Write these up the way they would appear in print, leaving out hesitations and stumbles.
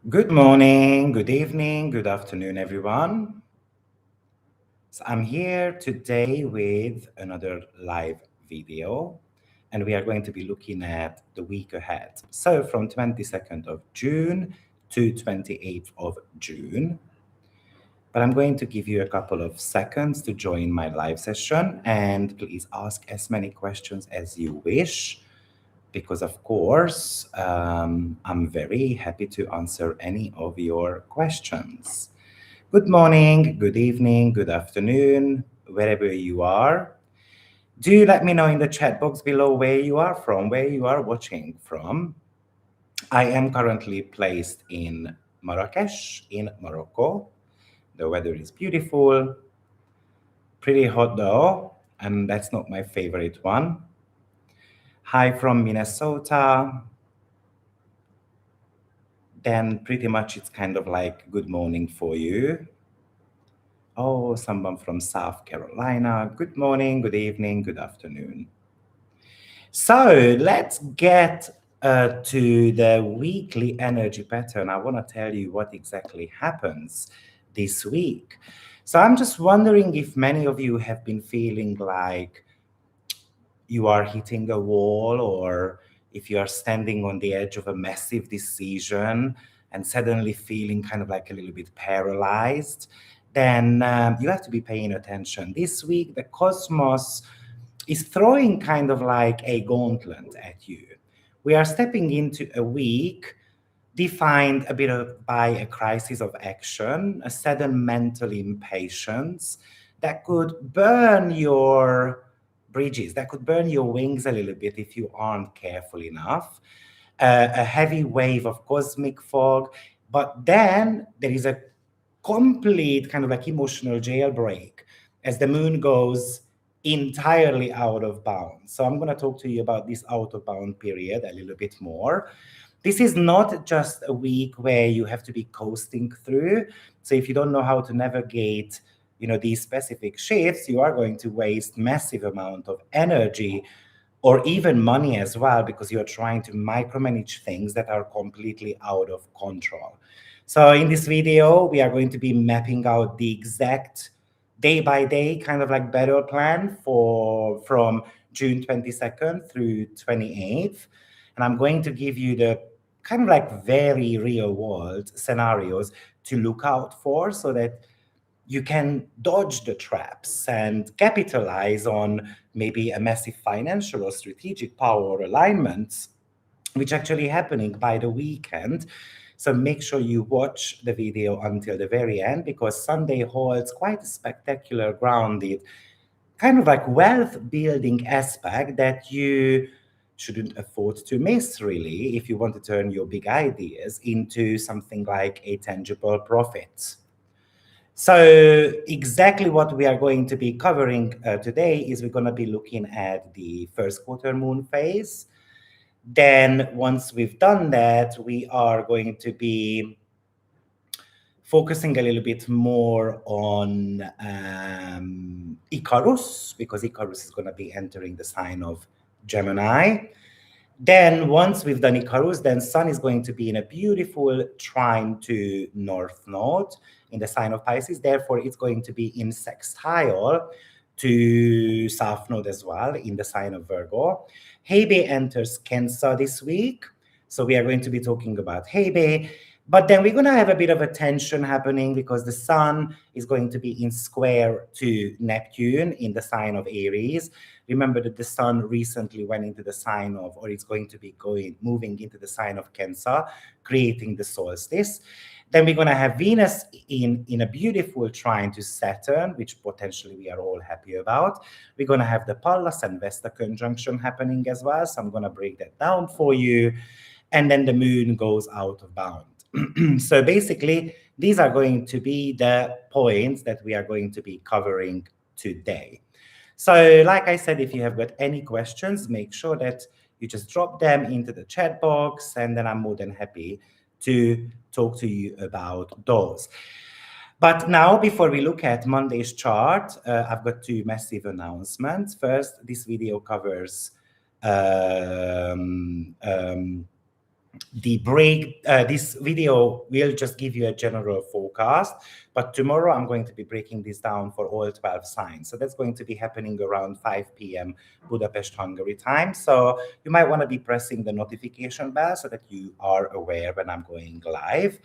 Good morning, good evening, good afternoon, everyone. So I'm here today with another live video, and we are going to be looking at the week ahead. So from 22nd of June to 28th of June. But I'm going to give you a couple of seconds to join my live session, and please ask as many questions as you wish because of course, I'm very happy to answer any of your questions. Good morning, good evening, good afternoon, wherever you are. Do let me know in the chat box below where you are from, where you are watching from. I am currently placed in Marrakesh, in Morocco. The weather is beautiful, pretty hot though, and that's not my favorite one. Hi from Minnesota. Then pretty much it's kind of like good morning for you. Oh, someone from South Carolina. Good morning, good evening, good afternoon. So let's get to the weekly energy pattern. I want to tell you what exactly happens this week. So I'm just wondering if many of you have been feeling like you are hitting a wall, or if you are standing on the edge of a massive decision and suddenly feeling kind of like a little bit paralyzed, then you have to be paying attention. This week, the cosmos is throwing kind of like a gauntlet at you. We are stepping into a week defined a bit of by a crisis of action, a sudden mental impatience that could burn your bridges, that could burn your wings a little bit if you aren't careful enough. A heavy wave of cosmic fog, but then there is a complete kind of like emotional jailbreak as the moon goes entirely out of bounds. So I'm going to talk to you about this out of bound period a little bit more. This is not just a week where you have to be coasting through. So if you don't know how to navigate, these specific shifts, you are going to waste massive amount of energy or even money as well, because you're trying to micromanage things that are completely out of control. So in this video, we are going to be mapping out the exact day by day kind of like battle plan for from June 22nd through 28th. And I'm going to give you the kind of like very real world scenarios to look out for so that you can dodge the traps and capitalize on maybe a massive financial or strategic power or alignments, which actually happening by the weekend. So make sure you watch the video until the very end, because Sunday holds quite a spectacular, grounded, kind of like wealth building aspect that you shouldn't afford to miss, really, if you want to turn your big ideas into something like a tangible profit. So exactly what we are going to be covering today is we're going to be looking at the first quarter moon phase. Then once we've done that, we are going to be focusing a little bit more on Icarus, because Icarus is going to be entering the sign of Gemini. Then once we've done Icarus, then Sun is going to be in a beautiful trine to North Node in the sign of Pisces. Therefore, it's going to be in sextile to South Node as well in the sign of Virgo. Hebe enters Cancer this week. So we are going to be talking about Hebe. But then we're going to have a bit of a tension happening because the Sun is going to be in square to Neptune in the sign of Aries. Remember that the Sun recently went into the sign of, or it's going to be moving into the sign of Cancer, creating the solstice. Then we're going to have Venus in a beautiful trine to Saturn, which potentially we are all happy about. We're going to have the Pallas and Vesta conjunction happening as well. So I'm going to break that down for you. And then the moon goes out of bound. So basically, these are going to be the points that we are going to be covering today. So like I said, if you have got any questions, make sure that you just drop them into the chat box, and then I'm more than happy to talk to you about those. But now, before we look at Monday's chart, I've got two massive announcements. First, this video covers this video will just give you a general forecast, but tomorrow I'm going to be breaking this down for all 12 signs. So that's going to be happening around 5 p.m. Budapest, Hungary time. So you might want to be pressing the notification bell so that you are aware when I'm going live.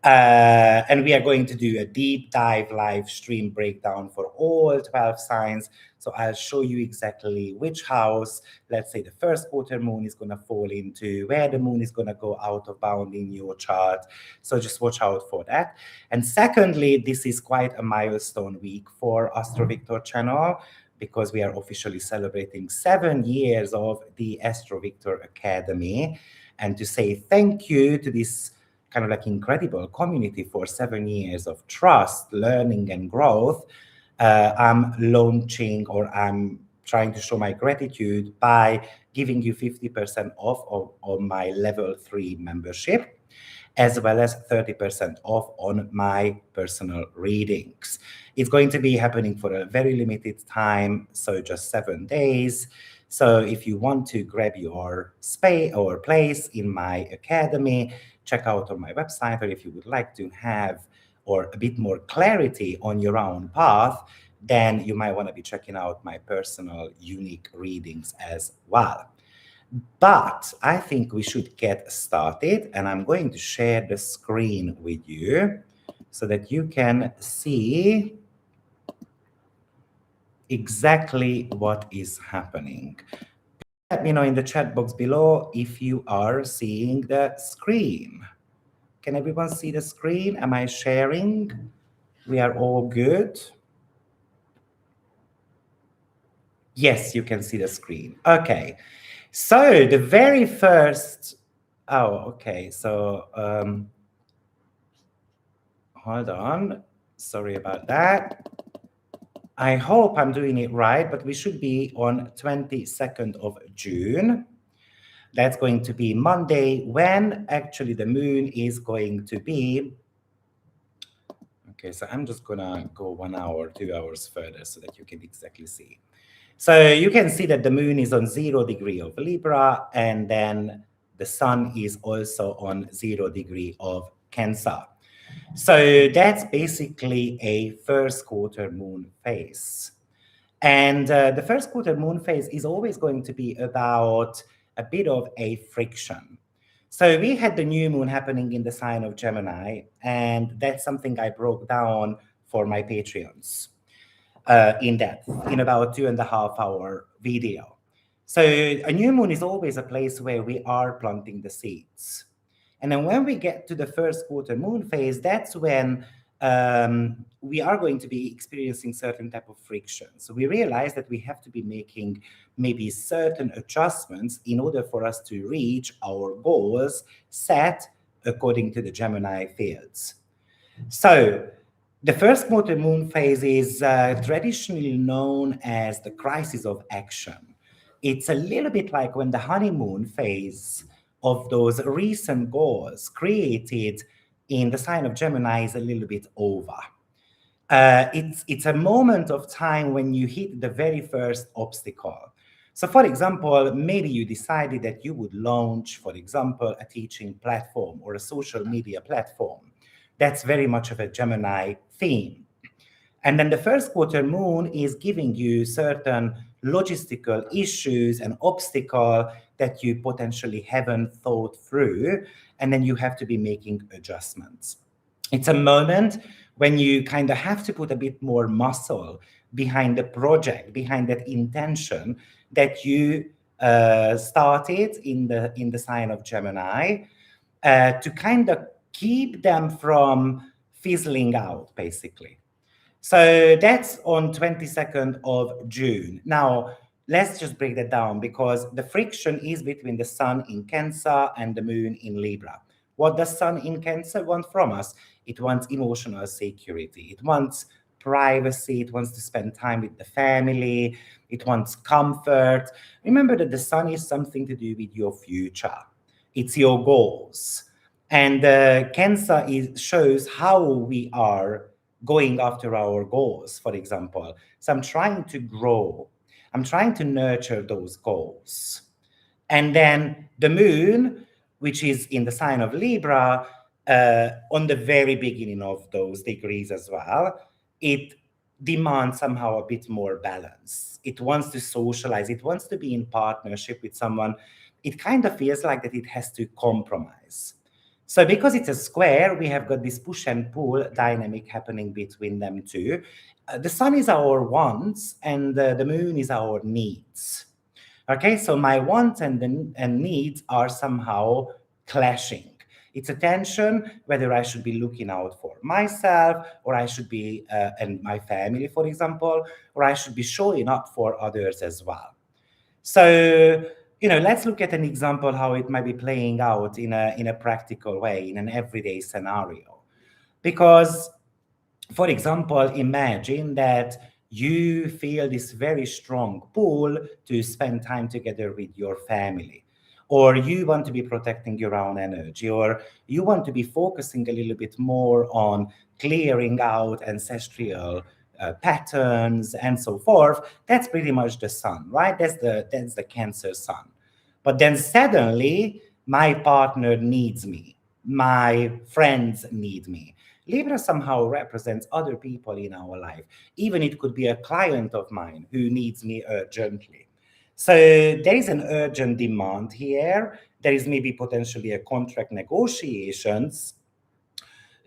And we are going to do a deep dive live stream breakdown for all 12 signs. So I'll show you exactly which house, let's say the first quarter moon is going to fall into, where the moon is going to go out of bound in your chart. So just watch out for that. And secondly, this is quite a milestone week for AstroViktor channel, because we are officially celebrating 7 years of the AstroViktor Academy. And to say thank you to this kind of like incredible community for 7 years of trust, learning, and growth, I'm launching, or I'm trying to show my gratitude by giving you 50% off on my level 3 membership, as well as 30% off on my personal readings. It's going to be happening for a very limited time, so just 7 days. So if you want to grab your space or place in my academy, check out on my website, or if you would like to have or a bit more clarity on your own path, then you might want to be checking out my personal unique readings as well. But I think we should get started, and I'm going to share the screen with you so that you can see exactly what is happening. Let me know in the chat box below if you are seeing the screen. Can everyone see the screen? Am I sharing? We are all good. Yes, you can see the screen. Okay. So the very first, okay. So hold on. Sorry about that. I hope I'm doing it right, but we should be on 22nd of June. That's going to be Monday, when actually the moon is going to be. Okay, so I'm just gonna go 1 hour, 2 hours further so that you can exactly see. So you can see that the moon is on 0 degree of Libra, and then the sun is also on 0 degree of Cancer. So that's basically a first quarter moon phase. And the first quarter moon phase is always going to be about a bit of a friction. So we had the new moon happening in the sign of Gemini, and that's something I broke down for my Patreons in depth in about 2.5 hour video. So a new moon is always a place where we are planting the seeds. And then when we get to the first quarter moon phase, that's when we are going to be experiencing certain type of friction. So we realize that we have to be making maybe certain adjustments in order for us to reach our goals set according to the Gemini fields. So the first quarter moon phase is traditionally known as the crisis of action. It's a little bit like when the honeymoon phase of those recent goals created in the sign of Gemini is a little bit over. It's a moment of time when you hit the very first obstacle. So for example, maybe you decided that you would launch, for example, a teaching platform or a social media platform. That's very much of a Gemini theme. And then the first quarter moon is giving you certain logistical issues and obstacles that you potentially haven't thought through, and then you have to be making adjustments. It's a moment when you kind of have to put a bit more muscle behind the project, behind that intention that you started in the sign of Gemini, to kind of keep them from fizzling out, basically. So that's on 22nd of June. Now, let's just break that down, because the friction is between the sun in Cancer and the moon in Libra. What does sun in Cancer want from us? It wants emotional security. It wants privacy. It wants to spend time with the family. It wants comfort. Remember that the sun is something to do with your future. It's your goals. And Cancer shows how we are going after our goals, for example. So I'm trying to grow. I'm trying to nurture those goals. And then the moon which is in the sign of Libra, on the very beginning of those degrees as well, it demands somehow a bit more balance. It wants to socialize, it wants to be in partnership with someone. It kind of feels like that it has to compromise. So because it's a square, we have got this push and pull dynamic happening between them two. The sun is our wants and the moon is our needs. Okay, so my wants and needs are somehow clashing. It's a tension whether I should be looking out for myself or I should be, and my family, for example, or I should be showing up for others as well. So, let's look at an example how it might be playing out in a practical way, in an everyday scenario. Because, for example, imagine that you feel this very strong pull to spend time together with your family, or you want to be protecting your own energy, or you want to be focusing a little bit more on clearing out ancestral patterns and so forth. That's pretty much the sun, right? That's the Cancer sun. But then suddenly, my partner needs me, my friends need me. Libra somehow represents other people in our life. Even it could be a client of mine who needs me urgently. So there is an urgent demand here. There is maybe potentially a contract negotiations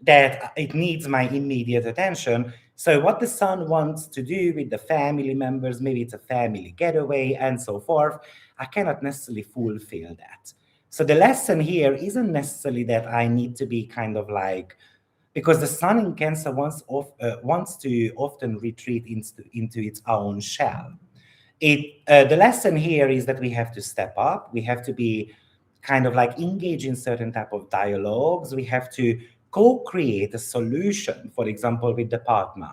that it needs my immediate attention. So what the sun wants to do with the family members, maybe it's a family getaway and so forth, I cannot necessarily fulfill that. So the lesson here isn't necessarily that I need to be kind of like, because the sun in Cancer wants to often retreat into its own shell. The lesson here is that we have to step up. We have to be kind of like engage in certain type of dialogues. We have to co-create a solution, for example, with the partner.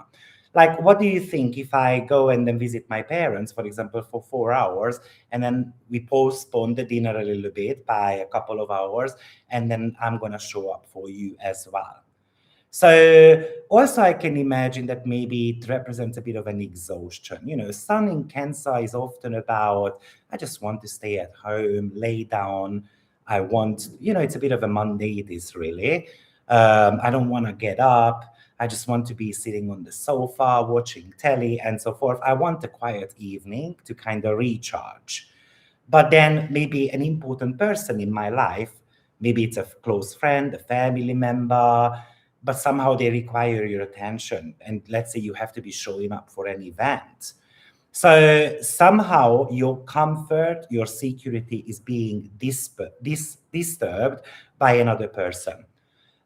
Like, what do you think if I go and then visit my parents, for example, for 4 hours, and then we postpone the dinner a little bit by a couple of hours, and then I'm going to show up for you as well. So also I can imagine that maybe it represents a bit of an exhaustion. Sun in Cancer is often about, I just want to stay at home, lay down. I want, it's a bit of a Monday it is really. I don't want to get up. I just want to be sitting on the sofa, watching telly and so forth. I want a quiet evening to kind of recharge. But then maybe an important person in my life, maybe it's a close friend, a family member, but somehow they require your attention. And let's say you have to be showing up for an event. So somehow your comfort, your security is being disturbed by another person.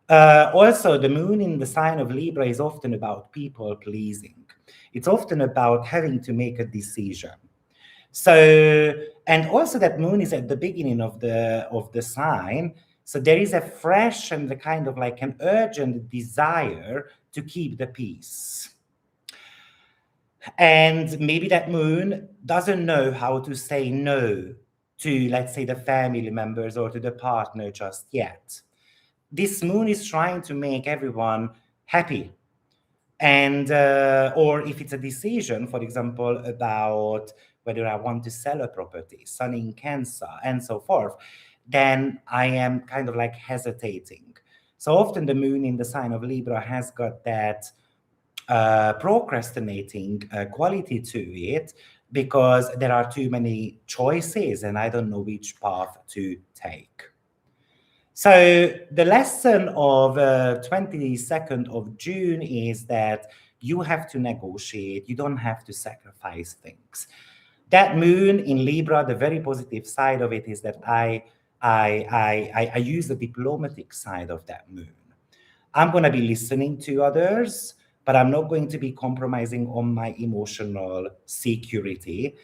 Also, the moon in the sign of Libra is often about people pleasing. It's often about having to make a decision. So, and also that moon is at the beginning of the sign. So there is a fresh and the kind of like an urgent desire to keep the peace. And maybe that moon doesn't know how to say no to, let's say, the family members or to the partner just yet. This moon is trying to make everyone happy. And, or if it's a decision, for example, about whether I want to sell a property, sun in Cancer, and so forth, then I am kind of like hesitating. So often the moon in the sign of Libra has got that procrastinating quality to it because there are too many choices and I don't know which path to take. So the lesson of 22nd of June is that you have to negotiate. You don't have to sacrifice things. That moon in Libra, the very positive side of it is that I use the diplomatic side of that moon. I'm going to be listening to others, but I'm not going to be compromising on my emotional security.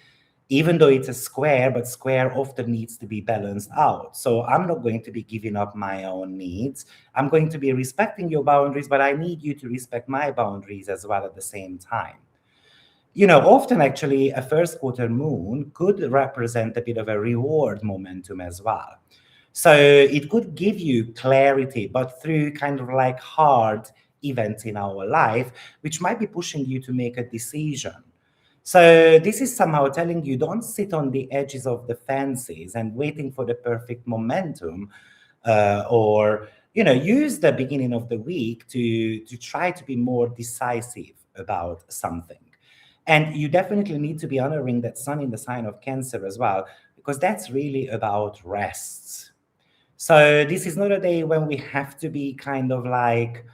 Even though it's a square, but square often needs to be balanced out. So I'm not going to be giving up my own needs. I'm going to be respecting your boundaries, but I need you to respect my boundaries as well at the same time. Often actually a first quarter moon could represent a bit of a reward momentum as well. So it could give you clarity, but through kind of like hard events in our life, which might be pushing you to make a decision. So this is somehow telling you don't sit on the edges of the fences and waiting for the perfect momentum. or use the beginning of the week to try to be more decisive about something. And you definitely need to be honoring that sun in the sign of Cancer as well, because that's really about rest. So this is not a day when we have to be kind of like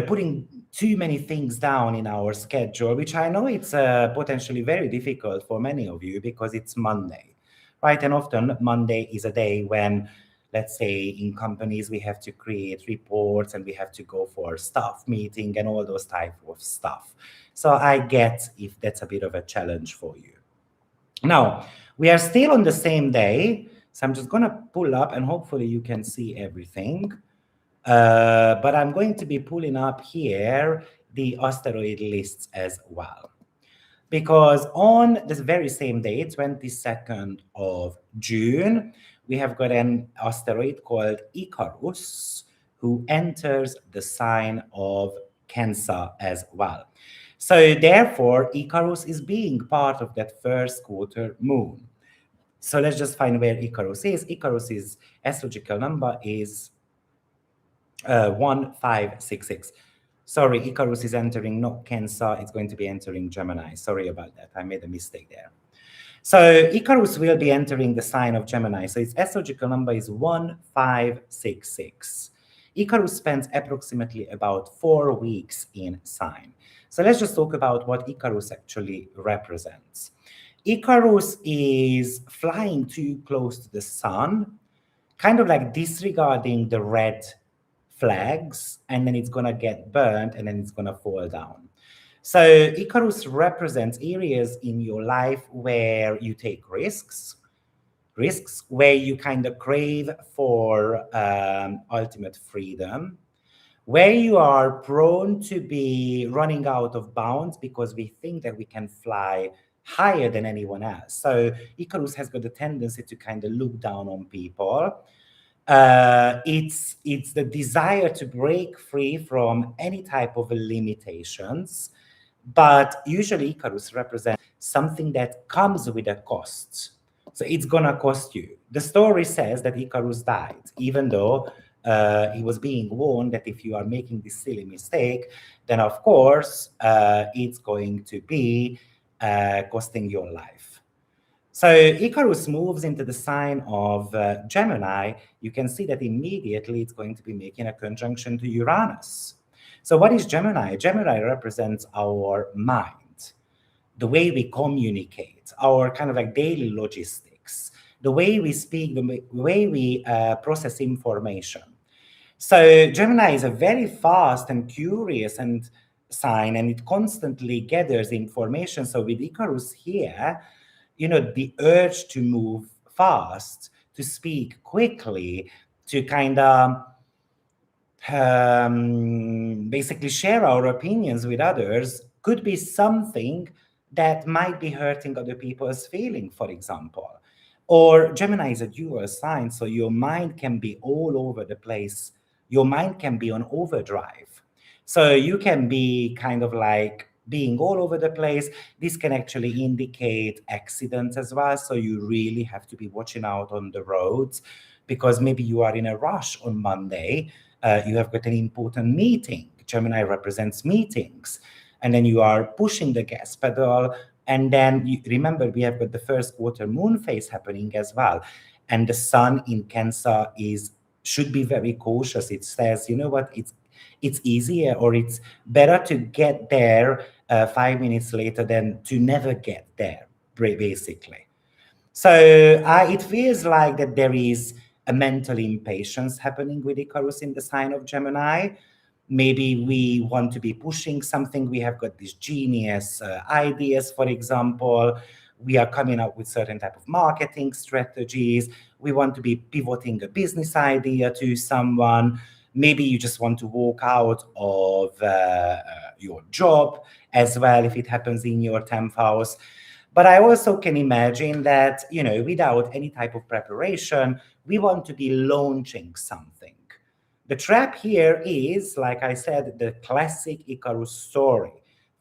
putting too many things down in our schedule, which I know it's potentially very difficult for many of you because it's Monday, right? And often Monday is a day when, let's say, in companies, we have to create reports and we have to go for staff meeting and all those type of stuff. So I get if that's a bit of a challenge for you. Now, we are still on the same day, so I'm just going to pull up and hopefully you can see everything. But I'm going to be pulling up here the asteroid lists as well. Because on this very same day, 22nd of June, we have got an asteroid called Icarus, who enters the sign of Cancer as well. So therefore, Icarus is being part of that first quarter moon. So let's just find where Icarus is. Icarus's astrological number is 1566. Sorry, Icarus is entering not Cancer, it's going to be entering Gemini. Sorry about that, I made a mistake there. So Icarus will be entering the sign of Gemini. So its astrological number is 1566. Icarus spends approximately about 4 weeks in sign. So let's just talk about what Icarus actually represents. Icarus is flying too close to the sun, kind of like disregarding the red flags, and then it's going to get burnt and then it's going to fall down. So Icarus represents areas in your life where you take risks where you kind of crave for ultimate freedom, where you are prone to be running out of bounds because we think that we can fly higher than anyone else. So Icarus has got the tendency to kind of look down on people. It's the desire to break free from any type of limitations, but usually Icarus represents something that comes with a cost. So it's gonna cost you. The story says that Icarus died, even though he was being warned that if you are making this silly mistake, then of course it's going to be costing your life. So Icarus moves into the sign of Gemini. You can see that immediately it's going to be making a conjunction to Uranus. So what is Gemini? Gemini represents our mind, the way we communicate, our kind of like daily logistics, the way we speak, the way we process information. So Gemini is a very fast and curious and sign, and it constantly gathers information. So with Icarus here, the urge to move fast, to speak quickly, to kind of basically share our opinions with others could be something that might be hurting other people's feeling, for example. Or Gemini is a dual sign, so your mind can be all over the place. Your mind can be on overdrive. So you can be kind of like being all over the place. This can actually indicate accidents as well. So you really have to be watching out on the roads, because maybe you are in a rush on Monday. You have got an important meeting. Gemini represents meetings. And then you are pushing the gas pedal. And then remember, we have got the first quarter moon phase happening as well. And the sun in Cancer should be very cautious. It says, you know what, it's easier, or it's better to get there 5 minutes later than to never get there, basically. So it feels like that there is a mental impatience happening with Icarus in the sign of Gemini. Maybe we want to be pushing something. We have got these genius ideas, for example. We are coming up with certain type of marketing strategies. We want to be pivoting a business idea to someone. Maybe you just want to walk out of your job as well, if it happens in your 10th house. But I also can imagine that, without any type of preparation, we want to be launching something. The trap here is, like I said, the classic Icarus story.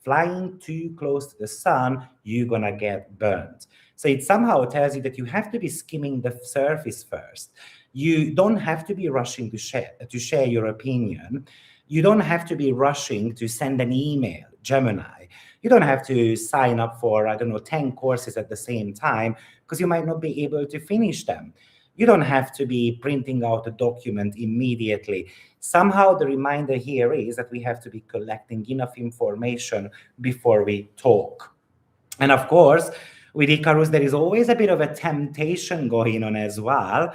Flying too close to the sun, you're gonna get burned. So it somehow tells you that you have to be skimming the surface first. You don't have to be rushing to share your opinion. You don't have to be rushing to send an email, Gemini. You don't have to sign up for, I don't know, 10 courses at the same time because you might not be able to finish them. You don't have to be printing out a document immediately. Somehow the reminder here is that we have to be collecting enough information before we talk. And of course, with Icarus, there is always a bit of a temptation going on as well,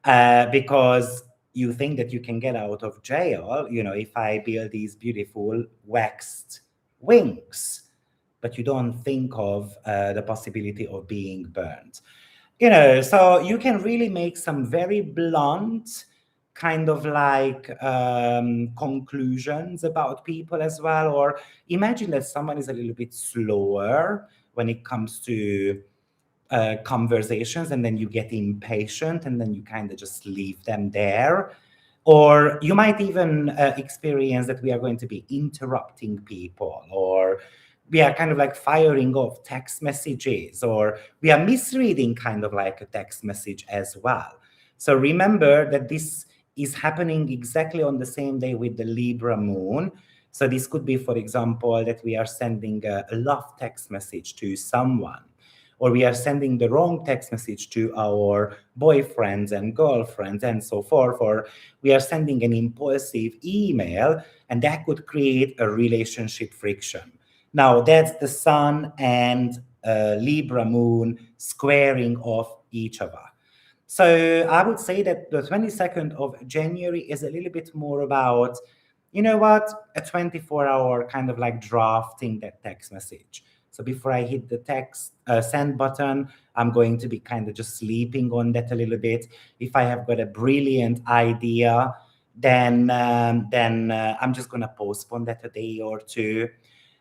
because you think that you can get out of jail, if I build these beautiful waxed wings, but you don't think of the possibility of being burned. So you can really make some very blunt kind of like conclusions about people as well. Or imagine that someone is a little bit slower when it comes to conversations, and then you get impatient and then you kind of just leave them there. Or you might even experience that we are going to be interrupting people, or we are kind of like firing off text messages, or we are misreading kind of like a text message as well. So remember that this is happening exactly on the same day with the Libra moon. So this could be, for example, that we are sending a love text message to someone, or we are sending the wrong text message to our boyfriends and girlfriends and so forth, or we are sending an impulsive email, and that could create a relationship friction. Now, that's the Sun and Libra moon squaring off each other. So I would say that the 22nd of January is a little bit more about, a 24-hour kind of like drafting that text message. So before I hit the text send button, I'm going to be kind of just sleeping on that a little bit. If I have got a brilliant idea, then I'm just going to postpone that a day or two,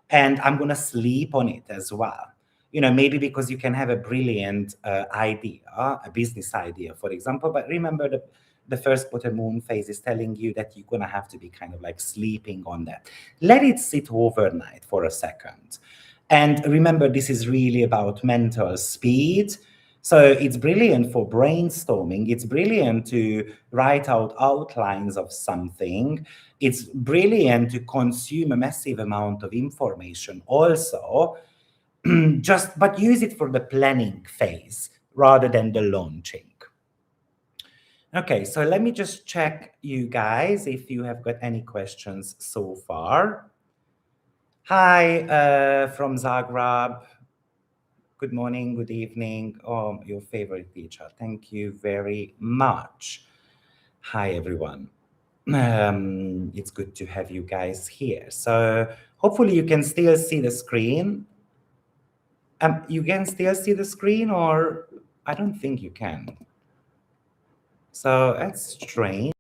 and I'm going to sleep on it as well. Maybe because you can have a brilliant idea, a business idea, for example, but remember the first quarter moon phase is telling you that you're going to have to be kind of like sleeping on that. Let it sit overnight for a second. And remember, this is really about mental speed. So it's brilliant for brainstorming. It's brilliant to write out outlines of something. It's brilliant to consume a massive amount of information also, but use it for the planning phase rather than the launching. Okay, so let me just check you guys if you have got any questions so far. Hi, from Zagreb. Good morning, good evening. Oh, your favorite teacher. Thank you very much. Hi, everyone. It's good to have you guys here. So hopefully you can still see the screen. You can still see the screen, or I don't think you can. So that's strange,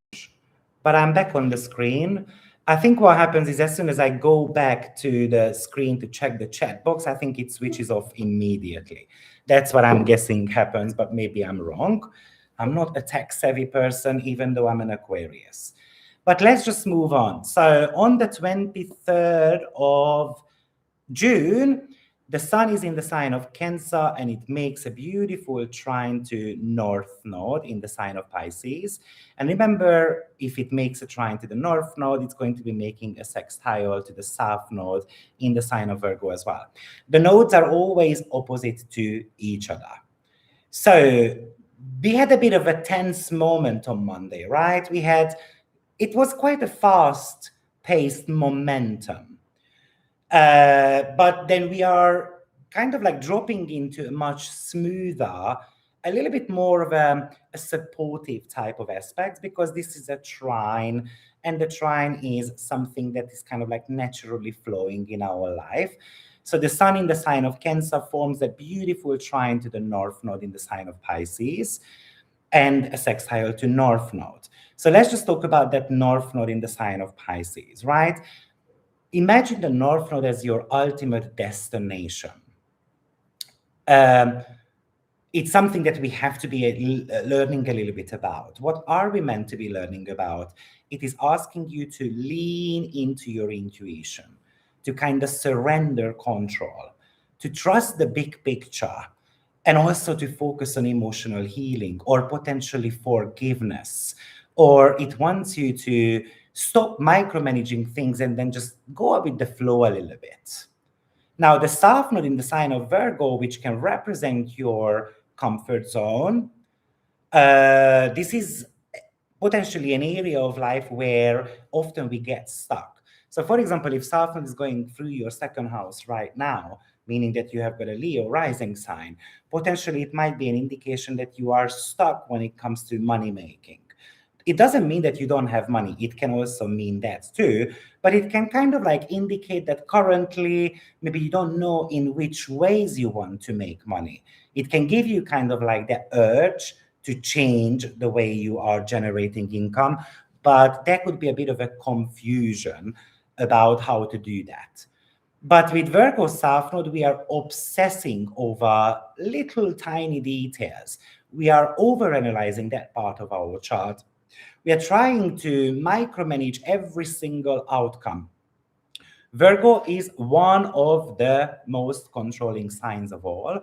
but I'm back on the screen. I think what happens is as soon as I go back to the screen to check the chat box, I think it switches off immediately. That's what I'm guessing happens, but maybe I'm wrong. I'm not a tech-savvy person, even though I'm an Aquarius. But let's just move on. So on the 23rd of June, the Sun is in the sign of Cancer, and it makes a beautiful trine to North Node in the sign of Pisces. And remember, if it makes a trine to the North Node, it's going to be making a sextile to the South Node in the sign of Virgo as well. The nodes are always opposite to each other. So we had a bit of a tense moment on Monday, right? It was quite a fast-paced momentum. But then we are kind of like dropping into a much smoother, a little bit more of a supportive type of aspect, because this is a trine, and the trine is something that is kind of like naturally flowing in our life. So the Sun in the sign of Cancer forms a beautiful trine to the North Node in the sign of Pisces, and a sextile to North Node. So let's just talk about that North Node in the sign of Pisces, right? Imagine the North Node as your ultimate destination. It's something that we have to be learning a little bit about. What are we meant to be learning about? It is asking you to lean into your intuition, to kind of surrender control, to trust the big picture, and also to focus on emotional healing or potentially forgiveness, or it wants you to stop micromanaging things and then just go with the flow a little bit. Now, the South Node in the sign of Virgo, which can represent your comfort zone, this is potentially an area of life where often we get stuck. So, for example, if South Node is going through your second house right now, meaning that you have got a Leo rising sign, potentially it might be an indication that you are stuck when it comes to money making. It doesn't mean that you don't have money. It can also mean that too, but it can kind of like indicate that currently maybe you don't know in which ways you want to make money. It can give you kind of like the urge to change the way you are generating income, but there could be a bit of a confusion about how to do that. But with Virgo South Node, we are obsessing over little tiny details. We are overanalyzing that part of our chart. We are trying to micromanage every single outcome. Virgo is one of the most controlling signs of all,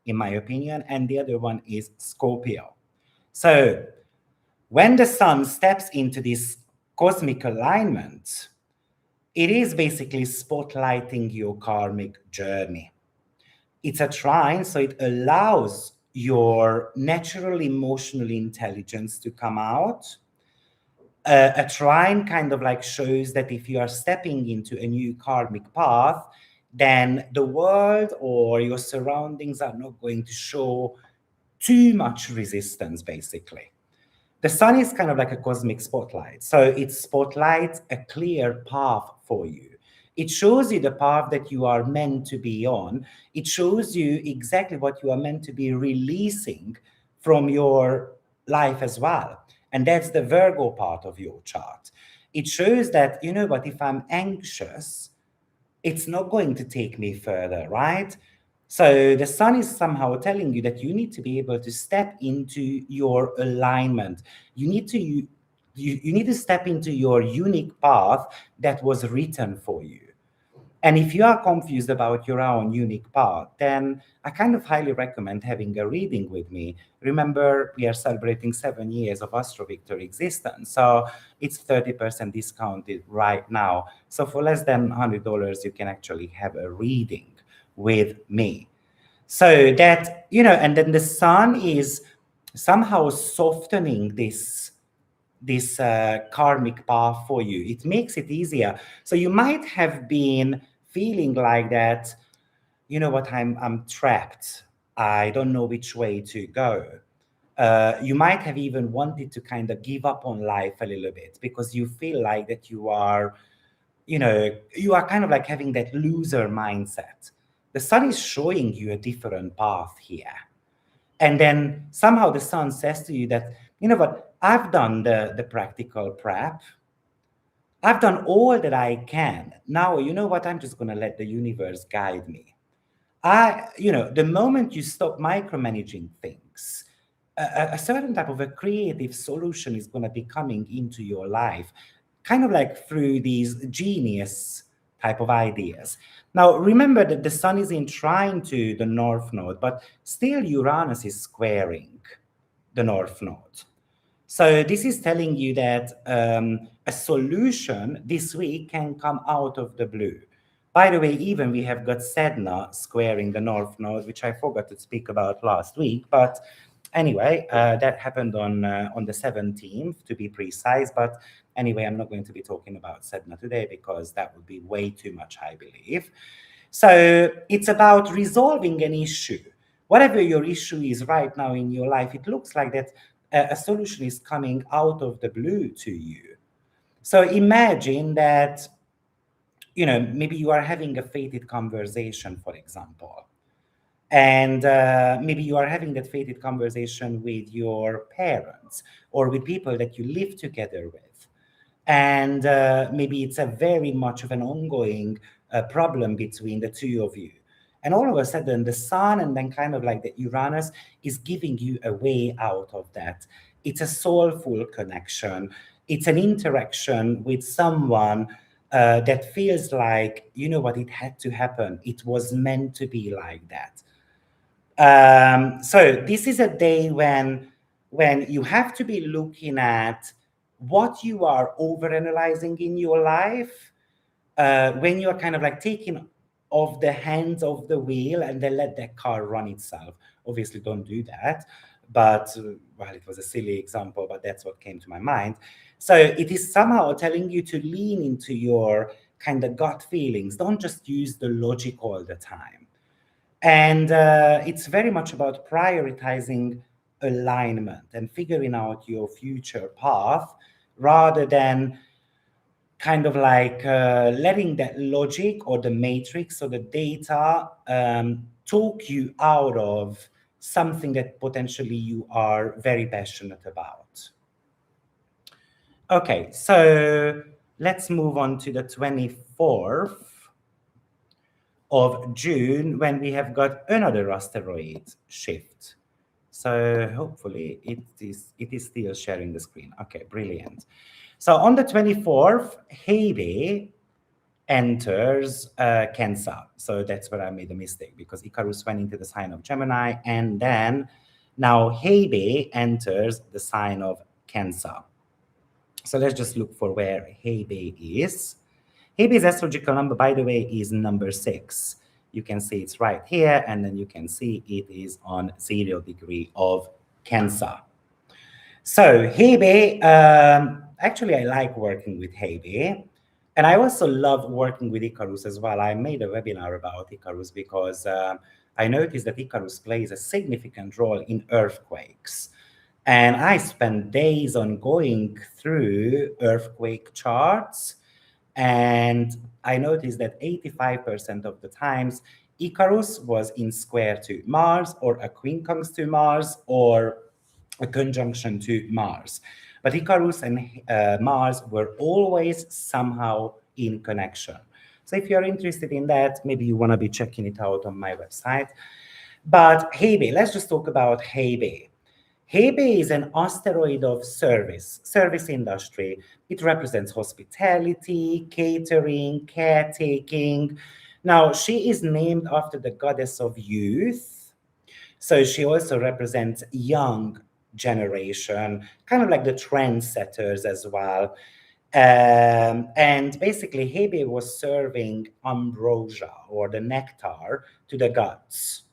in my opinion, and the other one is Scorpio. So when the sun steps into this cosmic alignment, it is basically spotlighting your karmic journey. It's a trine, so it allows your natural emotional intelligence to come out. A trine kind of like shows that if you are stepping into a new karmic path, then the world or your surroundings are not going to show too much resistance, basically. The sun is kind of like a cosmic spotlight. So it spotlights a clear path for you. It shows you the path that you are meant to be on. It shows you exactly what you are meant to be releasing from your life as well. And that's the Virgo part of your chart. It shows that, you know what, if I'm anxious, it's not going to take me further, right? So the sun is somehow telling you that you need to be able to step into your alignment. You need to you need to step into your unique path that was written for you. And if you are confused about your own unique path, then I kind of highly recommend having a reading with me. Remember, we are celebrating 7 years of AstroViktor existence. So it's 30% discounted right now. So for less than $100, you can actually have a reading with me. So that, you know, and then the sun is somehow softening this karmic path for you. It makes it easier. So you might have been feeling like that, you know what, I'm trapped. I don't know which way to go. You might have even wanted to kind of give up on life a little bit because you feel like that you are, you know, you are kind of like having that loser mindset. The sun is showing you a different path here. And then somehow the sun says to you that, you know what, I've done the practical prep. I've done all that I can. Now, you know what, I'm just going to let the universe guide me. You know, the moment you stop micromanaging things, a certain type of a creative solution is going to be coming into your life, kind of like through these genius type of ideas. Now, remember that the sun is in trine to the north node, but still Uranus is squaring the north node. So this is telling you that a solution this week can come out of the blue. By the way, even we have got Sedna squaring the north node, which I forgot to speak about last week. But anyway, that happened on the 17th, to be precise. But anyway, I'm not going to be talking about Sedna today because that would be way too much, I believe. So it's about resolving an issue. Whatever your issue is right now in your life, it looks like that a solution is coming out of the blue to you. So imagine that, you know, maybe you are having a fated conversation, for example, and maybe you are having that fated conversation with your parents or with people that you live together with. And maybe it's a very much of an ongoing problem between the two of you. And all of a sudden, the sun and then kind of like the Uranus is giving you a way out of that. It's a soulful connection. It's an interaction with someone that feels like, you know what, it had to happen. It was meant to be like that. So this is a day when you have to be looking at what you are overanalyzing in your life, when you're kind of like taking off the hands of the wheel and then let that car run itself. Obviously, don't do that. But well, it was a silly example, but that's what came to my mind. So it is somehow telling you to lean into your kind of gut feelings. Don't just use the logic all the time. And it's very much about prioritizing alignment and figuring out your future path rather than kind of like letting that logic or the matrix or the data talk you out of something that potentially you are very passionate about. Okay, so let's move on to the 24th of June when we have got another asteroid shift. So hopefully it is still sharing the screen. Okay, brilliant. So on the 24th, Hebe enters Cancer. So that's where I made a mistake because Icarus went into the sign of Gemini and then now Hebe enters the sign of Cancer. So let's just look for where Hebe is. Hebe's astrological number, by the way, is number 6. You can see it's right here, and then you can see it is on 0 degree of Cancer. So Hebe, actually, I like working with Hebe. And I also love working with Icarus as well. I made a webinar about Icarus because I noticed that Icarus plays a significant role in earthquakes. And I spent days on going through earthquake charts. And I noticed that 85% of the times, Icarus was in square to Mars or a quincunx to Mars or a conjunction to Mars. But Icarus and Mars were always somehow in connection. So if you're interested in that, maybe you want to be checking it out on my website. But Hebe, let's just talk about Hebe. Hebe is an asteroid of service industry. It represents hospitality, catering, caretaking. Now, she is named after the goddess of youth. So she also represents young generation, kind of like the trendsetters as well. And basically, Hebe was serving ambrosia or the nectar to the gods.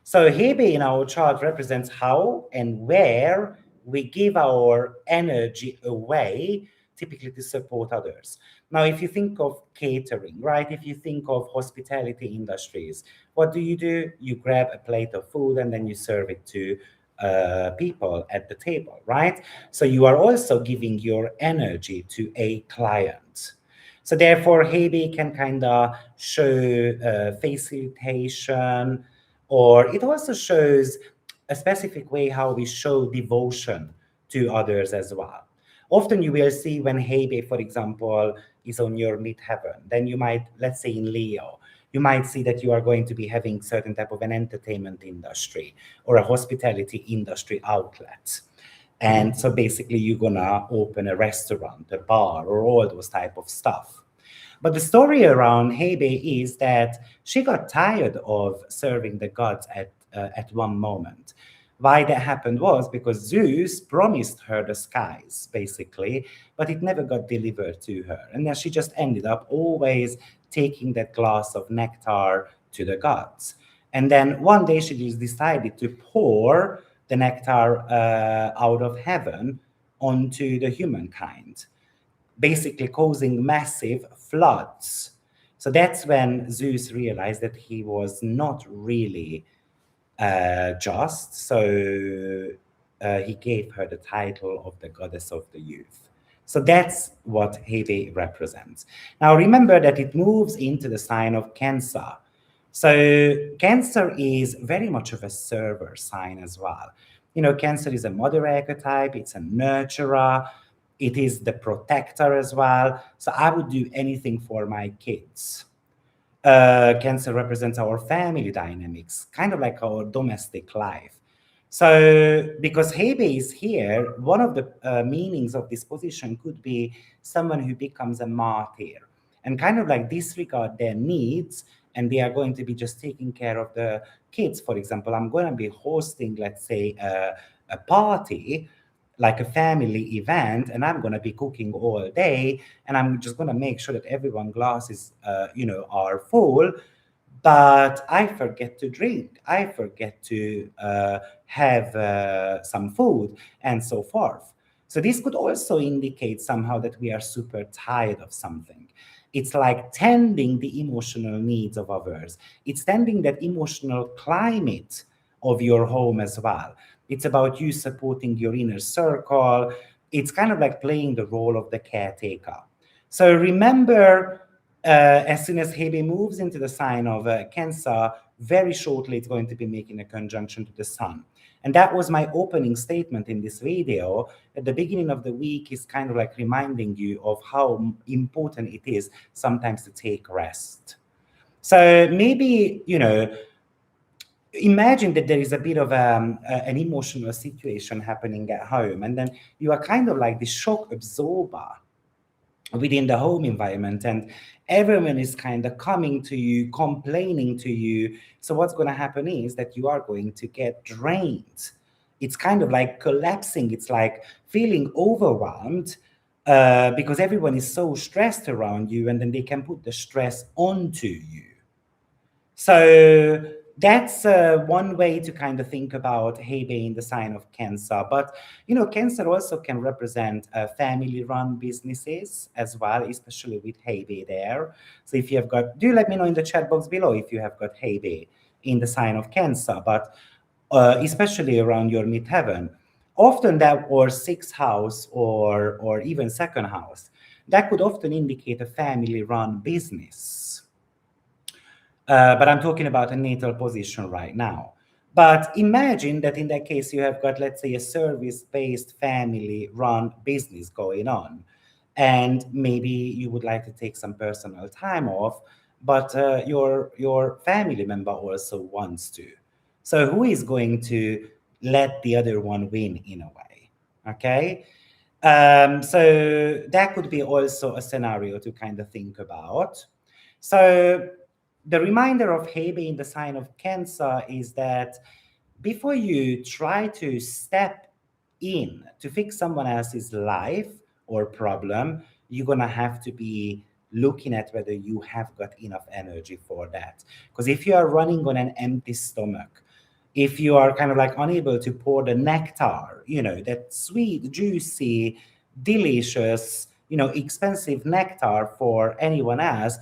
So Hebe in our chart represents how and where we give our energy away, typically to support others. Now, if you think of catering, right? If you think of hospitality industries, what do? You grab a plate of food and then you serve it to people at the table, right? So you are also giving your energy to a client. So therefore, Hebe can kind of show facilitation, or it also shows a specific way how we show devotion to others as well. Often you will see when Hebe, for example, is on your midheaven, then you might, let's say in Leo, you might see that you are going to be having certain type of an entertainment industry or a hospitality industry outlet. And so basically you're gonna open a restaurant, a bar, or all those type of stuff. But the story around Hebe is that she got tired of serving the gods at one moment. Why that happened was because Zeus promised her the skies, basically, but it never got delivered to her. And then she just ended up always taking that glass of nectar to the gods. And then one day she just decided to pour the nectar out of heaven onto the humankind, basically causing massive floods. So that's when Zeus realized that he was not really just. So he gave her the title of the goddess of the youth. So that's what Hebe represents. Now remember that it moves into the sign of Cancer. So Cancer is very much of a server sign as well. You know, Cancer is a mother archetype, it's a nurturer, it is the protector as well. So I would do anything for my kids. Cancer represents our family dynamics, kind of like our domestic life. So, because Hebe is here, one of the meanings of this position could be someone who becomes a martyr and kind of like disregard their needs and they are going to be just taking care of the kids. For example, I'm going to be hosting, let's say, a party, like a family event, and I'm going to be cooking all day, and I'm just going to make sure that everyone's glasses, are full, but I forget to drink. I forget to have some food and so forth. So this could also indicate somehow that we are super tired of something. It's like tending the emotional needs of others. It's tending that emotional climate of your home as well. It's about you supporting your inner circle. It's kind of like playing the role of the caretaker. So remember, as soon as Hebe moves into the sign of Cancer, very shortly it's going to be making a conjunction to the Sun. And that was my opening statement in this video. At the beginning of the week is kind of like reminding you of how important it is sometimes to take rest. So maybe, imagine that there is a bit of an emotional situation happening at home, and then you are kind of like the shock absorber within the home environment, and everyone is kind of coming to you, complaining to you. So what's going to happen is that you are going to get drained. It's kind of like collapsing. It's like feeling overwhelmed because everyone is so stressed around you, and then they can put the stress onto you. So that's one way to kind of think about Hebe in the sign of Cancer. But, Cancer also can represent family-run businesses as well, especially with Hebe there. So if you have got, do let me know in the chat box below if you have got Hebe in the sign of Cancer, but especially around your midheaven. Often that, or sixth house, or even second house, that could often indicate a family-run business. But I'm talking about a natal position right now. But imagine that in that case, you have got, let's say, a service-based family-run business going on. And maybe you would like to take some personal time off, but your family member also wants to. So who is going to let the other one win in a way? Okay? So that could be also a scenario to kind of think about. So the reminder of Hebe in the sign of Cancer is that before you try to step in to fix someone else's life or problem, you're going to have to be looking at whether you have got enough energy for that. Because if you are running on an empty stomach, if you are kind of like unable to pour the nectar, that sweet, juicy, delicious, expensive nectar for anyone else,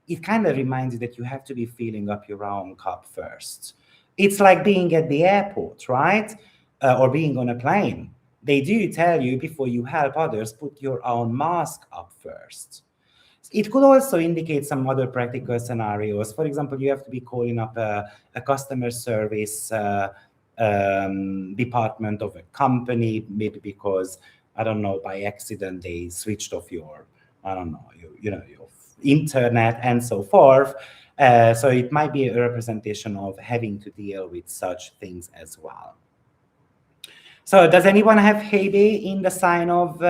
it kind of reminds you that you have to be filling up your own cup first. It's like being at the airport, right? Or being on a plane. They do tell you before you help others, put your own mask up first. It could also indicate some other practical scenarios. For example, you have to be calling up a customer service department of a company, maybe because, I don't know, by accident they switched off your, I don't know, your internet and so forth. So it might be a representation of having to deal with such things as well. So does anyone have Hebe in the sign of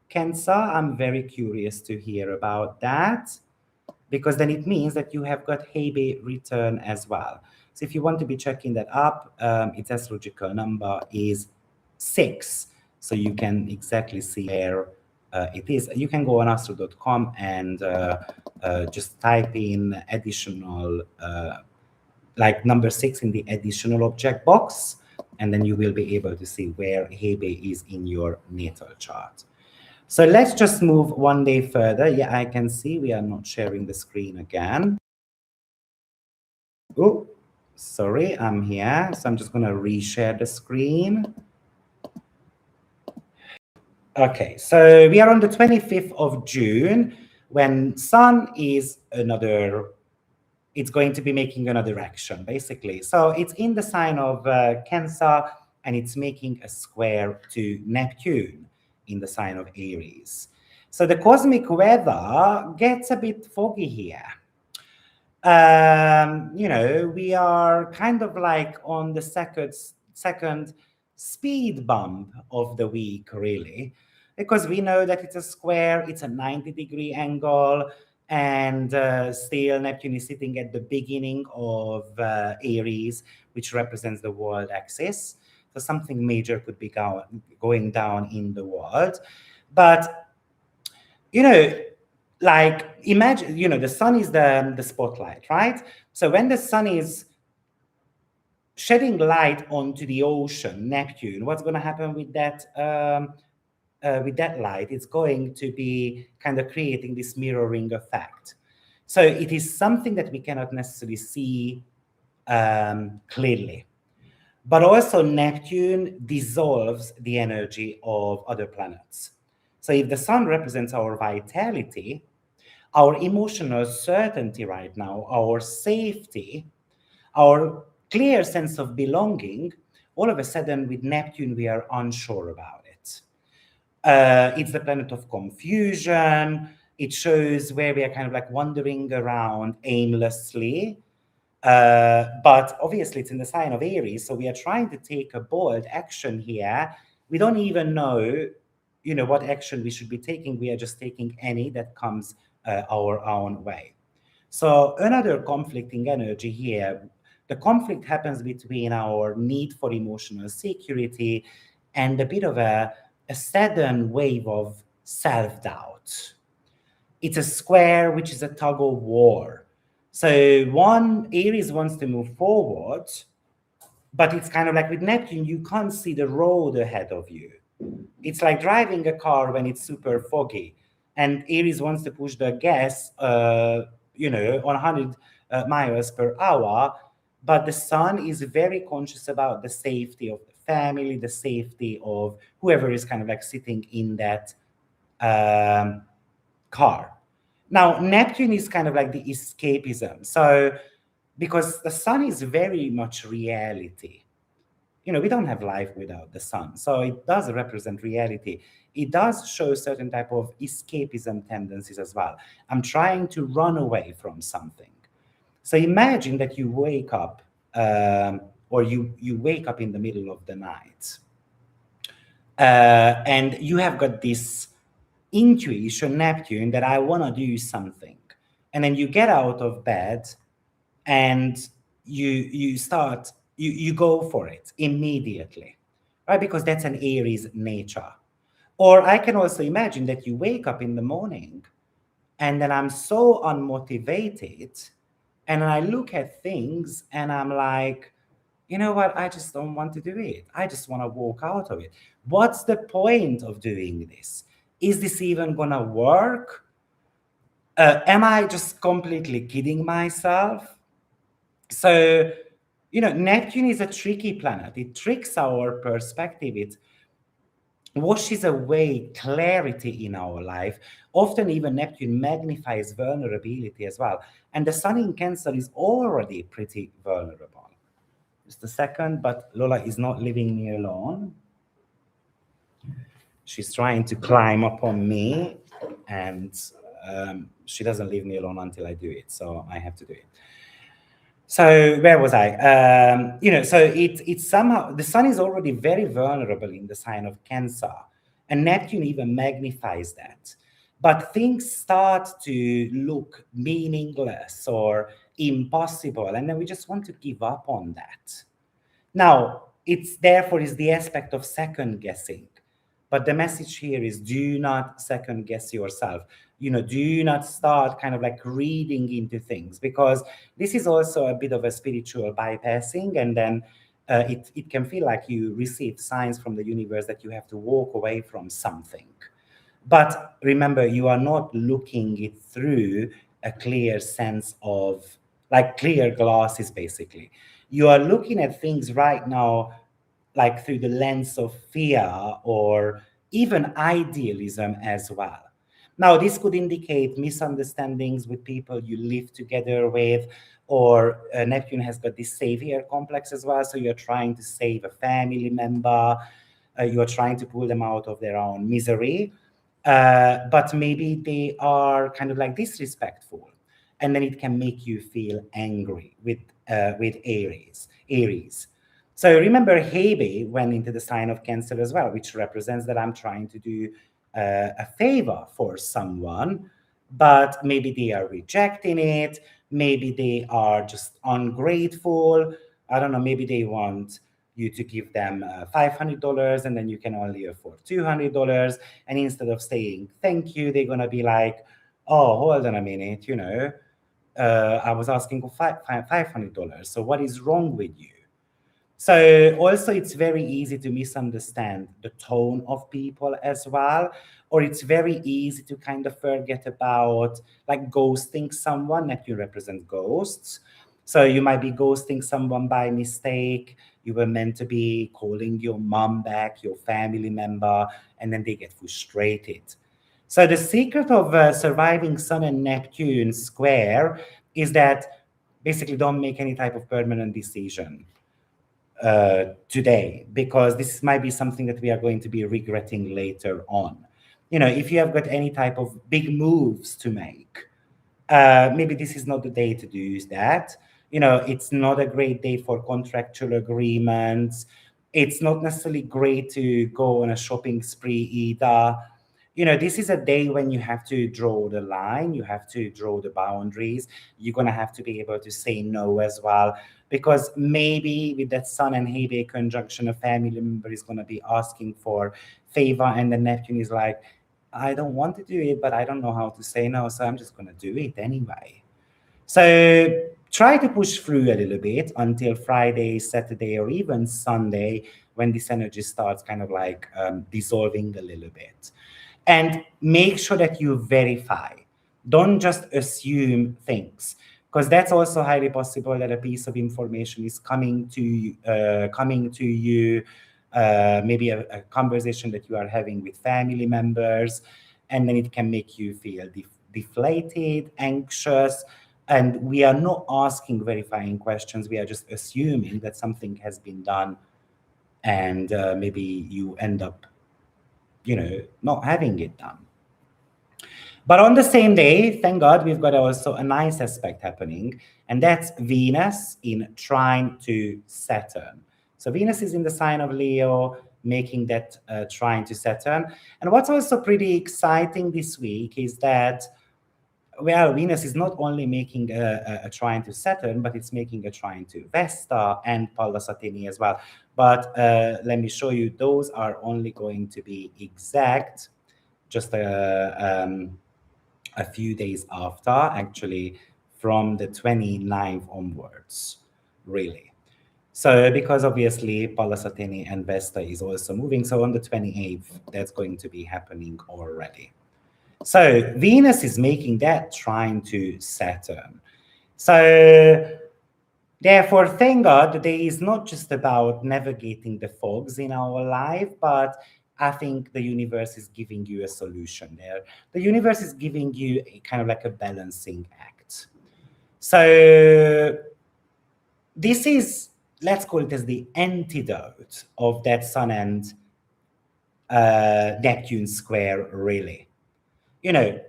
Cancer? I'm very curious to hear about that, because then it means that you have got Hebe return as well. So if you want to be checking that up, its astrological number is 6. So you can exactly see where it is. You can go on astro.com and just type in additional, like number 6 in the additional object box, and then you will be able to see where Hebe is in your natal chart. So let's just move one day further. Yeah, I can see we are not sharing the screen again. Oh, sorry, I'm here. So I'm just going to reshare the screen. Okay, so we are on the 25th of June when Sun is it's going to be making another action, basically. So it's in the sign of Cancer, and it's making a square to Neptune in the sign of Aries. So the cosmic weather gets a bit foggy here. We are kind of like on the second speed bump of the week, really, because we know that it's a square, it's a 90-degree angle. And still Neptune is sitting at the beginning of Aries, which represents the world axis. So something major could be going down in the world. But, like imagine, the sun is the spotlight, right? So when the sun is shedding light onto the ocean, Neptune, what's going to happen with that light? It's going to be kind of creating this mirroring effect. So it is something that we cannot necessarily see clearly. But also Neptune dissolves the energy of other planets. So if the sun represents our vitality, our emotional certainty right now, our safety, our clear sense of belonging, all of a sudden with Neptune, we are unsure about it. It's the planet of confusion. It shows where we are kind of like wandering around aimlessly. But obviously it's in the sign of Aries, so we are trying to take a bold action here. We don't even know, what action we should be taking. We are just taking any that comes our own way. So another conflicting energy here. The conflict happens between our need for emotional security and a bit of a sudden wave of self-doubt. It's a square, which is a tug of war. So one Aries wants to move forward, but it's kind of like with Neptune, you can't see the road ahead of you. It's like driving a car when it's super foggy, and Aries wants to push the gas, on 100 miles per hour, but the sun is very conscious about the safety of the family, the safety of whoever is kind of like sitting in that car. Now, Neptune is kind of like the escapism. So, because the sun is very much reality. We don't have life without the sun. So it does represent reality. It does show certain type of escapism tendencies as well. I'm trying to run away from something. So imagine that you wake up, or you wake up in the middle of the night, and you have got this intuition, Neptune, that I want to do something. And then you get out of bed and you go for it immediately, right? Because that's an Aries nature. Or I can also imagine that you wake up in the morning and then I'm so unmotivated and I look at things and I'm like, you know what? I just don't want to do it. I just want to walk out of it. What's the point of doing this? Is this even going to work? Am I just completely kidding myself? So, Neptune is a tricky planet. It tricks our perspective. It washes away clarity in our life. Often even Neptune magnifies vulnerability as well. And the sun in Cancer is already pretty vulnerable. Just a second, but Lola is not leaving me alone. She's trying to climb up on me, and she doesn't leave me alone until I do it. So I have to do it. So where was I? So it's somehow, the sun is already very vulnerable in the sign of Cancer, and Neptune even magnifies that. But things start to look meaningless or impossible, and then we just want to give up on that. Now, it's therefore is the aspect of second guessing. But the message here is do not second guess yourself. Do not start kind of like reading into things, because this is also a bit of a spiritual bypassing. And then it can feel like you receive signs from the universe that you have to walk away from something. But remember, you are not looking it through a clear sense of, like, clear glasses, basically. You are looking at things right now like through the lens of fear or even idealism as well. Now, this could indicate misunderstandings with people you live together with, or Neptune has got this savior complex as well. So you're trying to save a family member, you're trying to pull them out of their own misery, but maybe they are kind of like disrespectful. And then it can make you feel angry with Aries. So remember, Hebe went into the sign of Cancer as well, which represents that I'm trying to do a favor for someone. but maybe they are rejecting it. Maybe they are just ungrateful. I don't know, maybe they want you to give them $500 and then you can only afford $200. And instead of saying thank you, they're going to be like, oh, hold on a minute, I was asking for $500. So what is wrong with you? So also it's very easy to misunderstand the tone of people as well, or it's very easy to kind of forget about like ghosting someone. Neptune represents ghosts. So you might be ghosting someone by mistake. You were meant to be calling your mom back, your family member, and then they get frustrated. So the secret of surviving Sun and Neptune square is that basically don't make any type of permanent decision today, because this might be something that we are going to be regretting later on. If you have got any type of big moves to make, maybe this is not the day to do that. It's not a great day for contractual agreements. It's not necessarily great to go on a shopping spree either. This is a day when you have to draw the line, you have to draw the boundaries. You're going to have to be able to say no as well, because maybe with that Sun and Hebe conjunction, a family member is going to be asking for favor, and the Neptune is like, I don't want to do it, but I don't know how to say no, so I'm just going to do it anyway. So try to push through a little bit until Friday, Saturday, or even Sunday, when this energy starts kind of like dissolving a little bit. And make sure that you verify. Don't just assume things, because that's also highly possible that a piece of information is coming to you, maybe a conversation that you are having with family members, and then it can make you feel deflated, anxious. And we are not asking verifying questions. We are just assuming that something has been done, and maybe you end up, not having it done. But on the same day, thank God, we've got also a nice aspect happening, and that's Venus in trine to Saturn. So Venus is in the sign of Leo, making that trine to Saturn. And what's also pretty exciting this week is that, well, Venus is not only making a trine to Saturn, but it's making a trine to Vesta and Pallas Atheni as well. But let me show you, those are only going to be exact just a few days after, actually from the 29th onwards, really. So because obviously Pallas Atheni and Vesta is also moving, so on the 28th, that's going to be happening already. So Venus is making that trine to Saturn. So therefore, thank God, the day is not just about navigating the fogs in our life, but I think the universe is giving you a solution there. The universe is giving you a kind of like a balancing act. So this is, let's call it as the antidote of that Sun and Neptune square, really.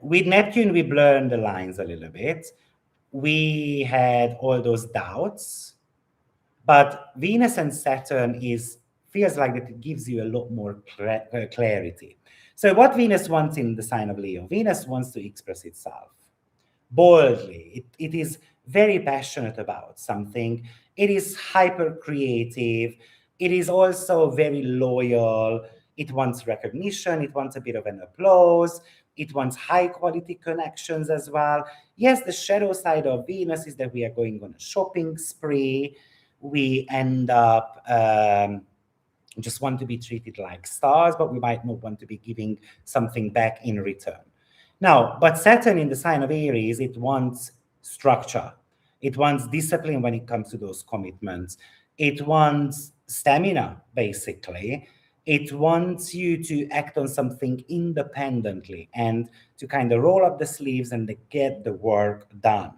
With Neptune, we blurred the lines a little bit. We had all those doubts, but Venus and Saturn feels like that it gives you a lot more clarity. So what Venus wants in the sign of Leo? Venus wants to express itself boldly. It is very passionate about something. It is hyper creative. It is also very loyal. It wants recognition. It wants a bit of an applause. It wants high quality connections as well. Yes, the shadow side of Venus is that we are going on a shopping spree. We end up just want to be treated like stars, but we might not want to be giving something back in return. Now, but Saturn in the sign of Aries, it wants structure. It wants discipline when it comes to those commitments. It wants stamina, basically. It wants you to act on something independently and to kind of roll up the sleeves and get the work done.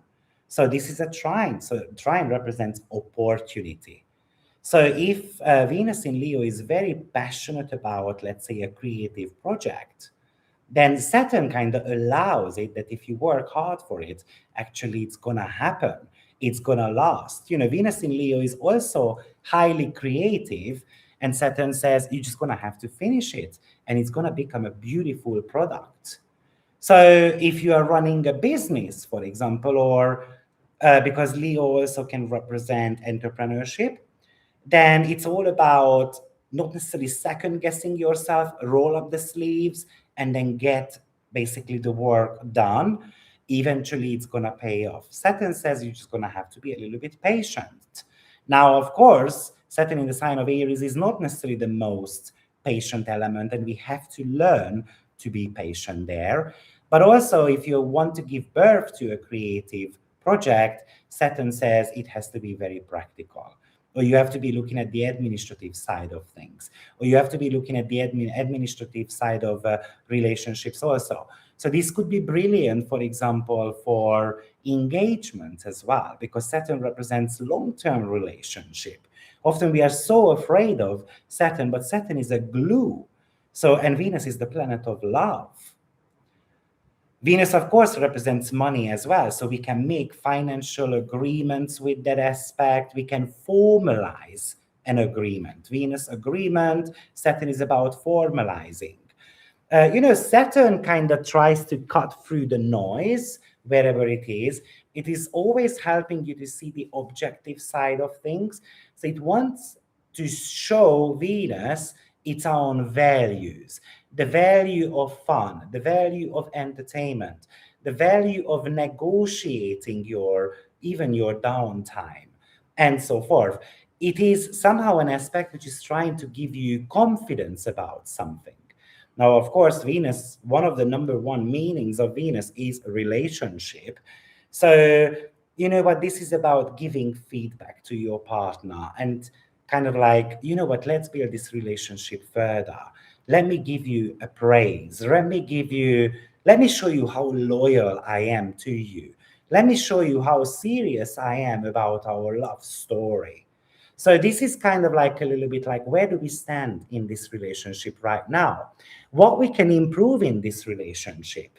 So this is a trine. So trine represents opportunity. So if Venus in Leo is very passionate about, let's say, a creative project, then Saturn kind of allows it that if you work hard for it, actually it's going to happen. It's going to last. Venus in Leo is also highly creative, and Saturn says you're just going to have to finish it, and it's going to become a beautiful product. So if you are running a business, for example, or because Leo also can represent entrepreneurship, then it's all about not necessarily second guessing yourself, roll up the sleeves, and then get basically the work done. Eventually, it's going to pay off. Saturn says you're just going to have to be a little bit patient. Now, of course, Saturn in the sign of Aries is not necessarily the most patient element, and we have to learn to be patient there. But also, if you want to give birth to a creative project, Saturn says it has to be very practical, or you have to be looking at the administrative side of things, or you have to be looking at the administrative side of relationships also. So this could be brilliant, for example, for engagement as well, because Saturn represents long-term relationship. Often we are so afraid of Saturn, but Saturn is a glue. So, and Venus is the planet of love. Venus, of course, represents money as well. So we can make financial agreements with that aspect. We can formalize an agreement. Venus agreement, Saturn is about formalizing. Saturn kind of tries to cut through the noise wherever it is. It is always helping you to see the objective side of things. So it wants to show Venus its own values, the value of fun, the value of entertainment, the value of negotiating even your downtime, and so forth. It is somehow an aspect which is trying to give you confidence about something. Now, of course, Venus, one of the number one meanings of Venus is relationship. So, what this is about giving feedback to your partner and kind of like, let's build this relationship further. Let me give you a praise. Let me show you how loyal I am to you. Let me show you how serious I am about our love story. So this is kind of like a little bit like, where do we stand in this relationship right now? What we can improve in this relationship.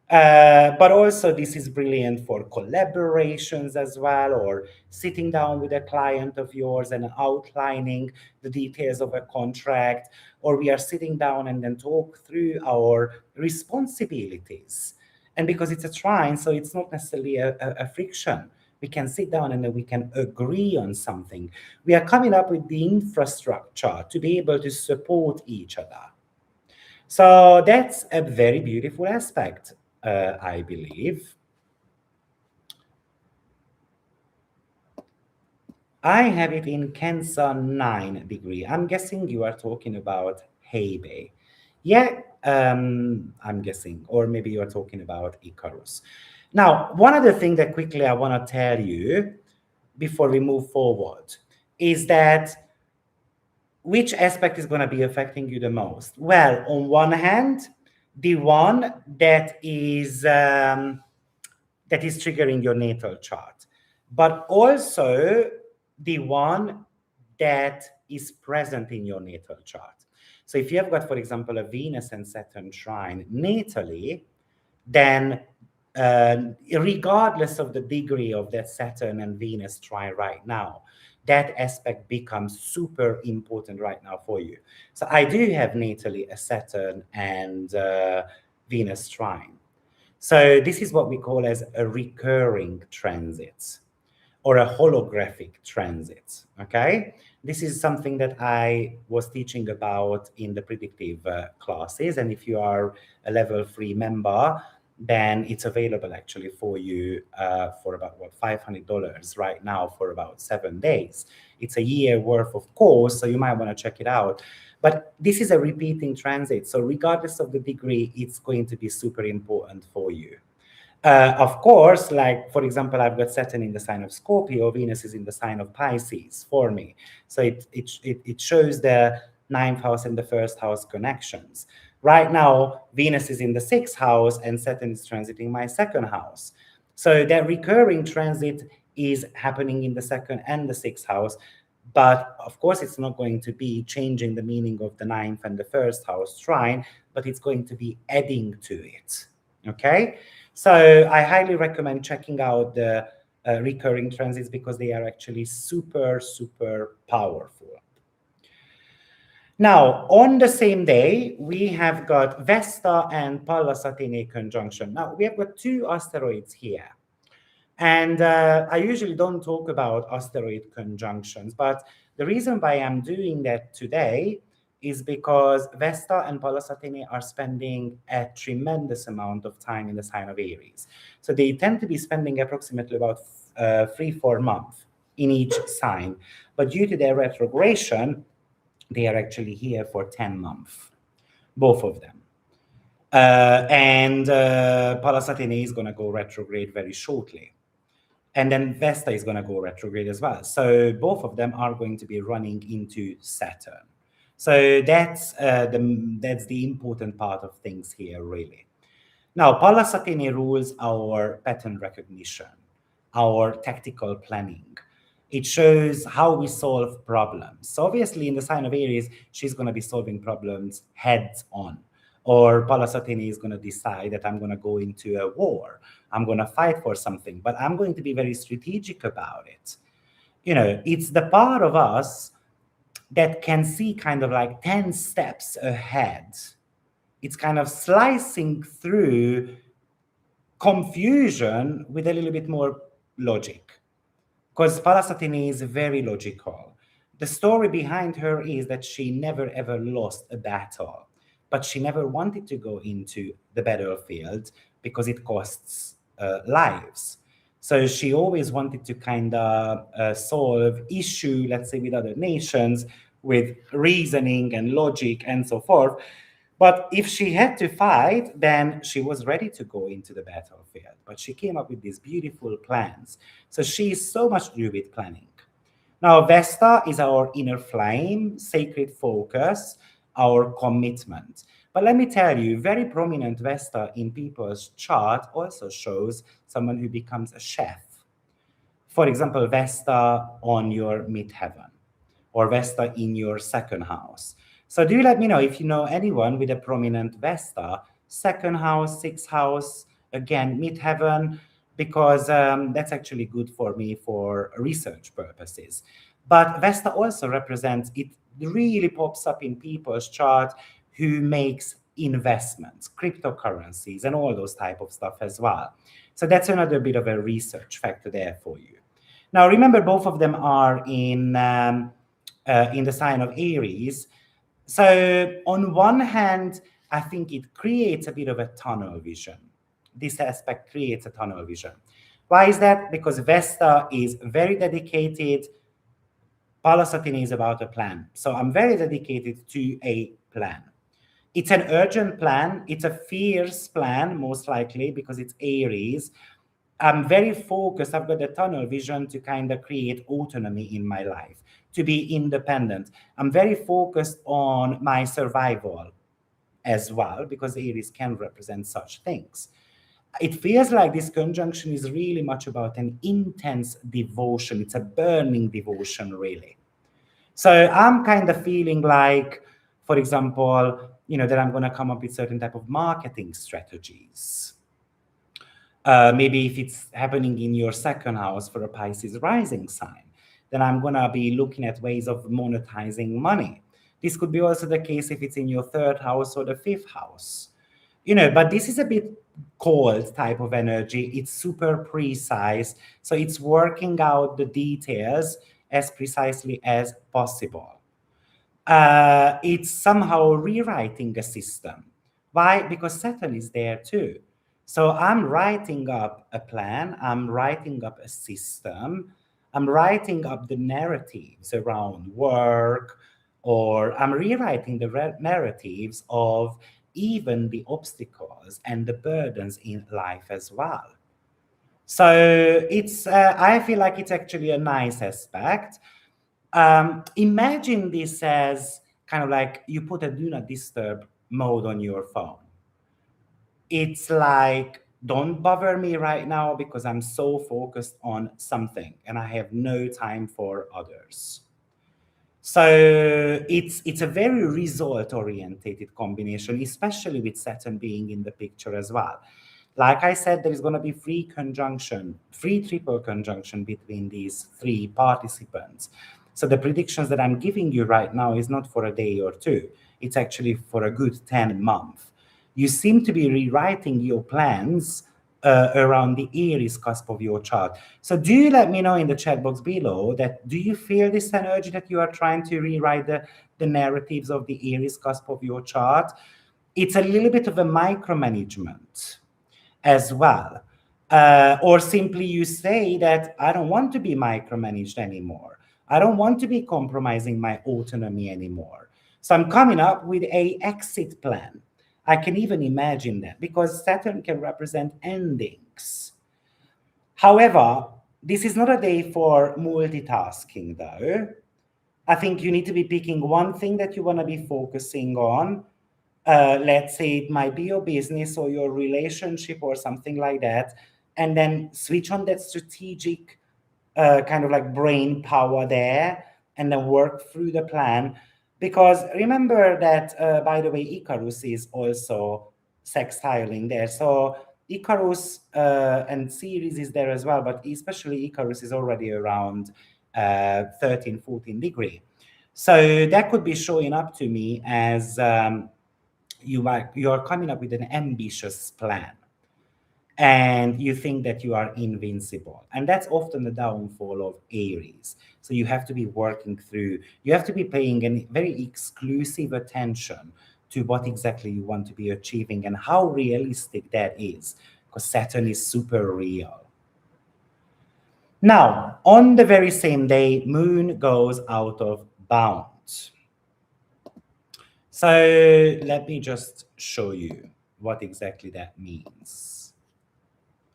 But also this is brilliant for collaborations as well, or sitting down with a client of yours and outlining the details of a contract, or we are sitting down and then talk through our responsibilities. And because it's a trine, so it's not necessarily a friction. We can sit down and then we can agree on something. We are coming up with the infrastructure to be able to support each other. So that's a very beautiful aspect, I believe. I have it in Cancer 9 degree. I'm guessing you are talking about Hebe. Yeah, I'm guessing, or maybe you are talking about Icarus. Now, one other thing that quickly I want to tell you before we move forward is that which aspect is going to be affecting you the most? Well, on one hand, the one that is triggering your natal chart, but also the one that is present in your natal chart. So if you have got, for example, a Venus and Saturn trine natally, then regardless of the degree of that Saturn and Venus trine right now, that aspect becomes super important right now for you. So I do have natally a Saturn and Venus trine. So this is what we call as a recurring transit or a holographic transit, okay? This is something that I was teaching about in the predictive classes. And if you are a level 3 member, then it's available actually for you for about $500 right now for about 7 days. It's a year worth of course, so you might want to check it out. But this is a repeating transit, so regardless of the degree, it's going to be super important for you. Of course, like for example, I've got Saturn in the sign of Scorpio, Venus is in the sign of Pisces for me. So it shows the 9th house and the 1st house connections. Right now, Venus is in the 6th house and Saturn is transiting my 2nd house. So that recurring transit is happening in the 2nd and the 6th house. But of course, it's not going to be changing the meaning of the 9th and the 1st house trine, but it's going to be adding to it. Okay? So I highly recommend checking out the recurring transits because they are actually super, super powerful. Now, on the same day, we have got Vesta and Pallas Athene conjunction. Now, we have got two asteroids here. And I usually don't talk about asteroid conjunctions, but the reason why I'm doing that today is because Vesta and Pallas Athene are spending a tremendous amount of time in the sign of Aries. So they tend to be spending approximately about 3-4 months in each sign. But due to their retrogradation, they are actually here for 10 months, both of them. And Pallas Athene is going to go retrograde very shortly. And then Vesta is going to go retrograde as well. So both of them are going to be running into Saturn. So that's the important part of things here, really. Now, Pallas Athene rules our pattern recognition, our tactical planning. It shows how we solve problems. So obviously, in the sign of Aries, she's going to be solving problems heads on. Or Pallas Athene is going to decide that I'm going to go into a war. I'm going to fight for something, but I'm going to be very strategic about it. You know, it's the part of us that can see kind of like 10 steps ahead. It's kind of slicing through confusion with a little bit more logic. Because Pallas Athene is very logical. The story behind her is that she never ever lost a battle, but she never wanted to go into the battlefield because it costs lives. So she always wanted to kind of solve issue, let's say, with other nations, with reasoning and logic and so forth. But if she had to fight, then she was ready to go into the battlefield. But she came up with these beautiful plans. So she is so much to do with planning. Now, Vesta is our inner flame, sacred focus, our commitment. But let me tell you, very prominent Vesta in people's chart also shows someone who becomes a chef. For example, Vesta on your midheaven or Vesta in your second house. So do let me know if you know anyone with a prominent Vesta, second house, sixth house, again, midheaven, because that's actually good for me for research purposes. But Vesta also represents, it really pops up in people's chart who makes investments, cryptocurrencies, and all those type of stuff as well. So that's another bit of a research factor there for you. Now, remember, both of them are in the sign of Aries. So on one hand, I think it creates a bit of a tunnel vision. This aspect creates a tunnel vision. Why is that? Because Vesta is very dedicated. Pallas Athene is about a plan. So I'm very dedicated to a plan. It's an urgent plan. It's a fierce plan, most likely, because it's Aries. I'm very focused. I've got a tunnel vision to kind of create autonomy in my life, to be independent. I'm very focused on my survival as well, because Aries can represent such things. It feels like this conjunction is really much about an intense devotion. It's a burning devotion, really. So I'm kind of feeling like, for example, that I'm going to come up with certain type of marketing strategies. Maybe if it's happening in your second house for a Pisces rising sign, then I'm going to be looking at ways of monetizing money. This could be also the case if it's in your third house or the fifth house. But this is a bit cold type of energy. It's super precise. So it's working out the details as precisely as possible. It's somehow rewriting a system. Why? Because Saturn is there too. So I'm writing up a plan, I'm writing up a system, I'm writing up the narratives around work, or I'm rewriting the narratives of even the obstacles and the burdens in life as well. So I feel like it's actually a nice aspect. Imagine this as kind of like you put a do not disturb mode on your phone. It's like, don't bother me right now because I'm so focused on something and I have no time for others. So it's a very result-orientated combination, especially with Saturn being in the picture as well. Like I said, there is going to be free triple conjunction between these three participants. So the predictions that I'm giving you right now is not for a day or two. It's actually for a good 10 months. You seem to be rewriting your plans around the Aries cusp of your chart. So do you let me know in the chat box below that do you feel this energy that you are trying to rewrite the narratives of the Aries cusp of your chart? It's a little bit of a micromanagement as well. Or simply you say that I don't want to be micromanaged anymore. I don't want to be compromising my autonomy anymore. So I'm coming up with a exit plan. I can even imagine that because Saturn can represent endings. However, this is not a day for multitasking though. I think you need to be picking one thing that you want to be focusing on. Let's say it might be your business or your relationship or something like that, and then switch on that strategic kind of like brain power there and then work through the plan. Because remember that, by the way, Icarus is also sextiling there. So Icarus and Ceres is there as well, but especially Icarus is already around 13, 14 degree. So that could be showing up to me as you're coming up with an ambitious plan and you think that you are invincible. And that's often the downfall of Aries. So you have to be working through, you have to be paying a very exclusive attention to what exactly you want to be achieving and how realistic that is, because Saturn is super real. Now, on the very same day, Moon goes out of bounds. So let me just show you what exactly that means.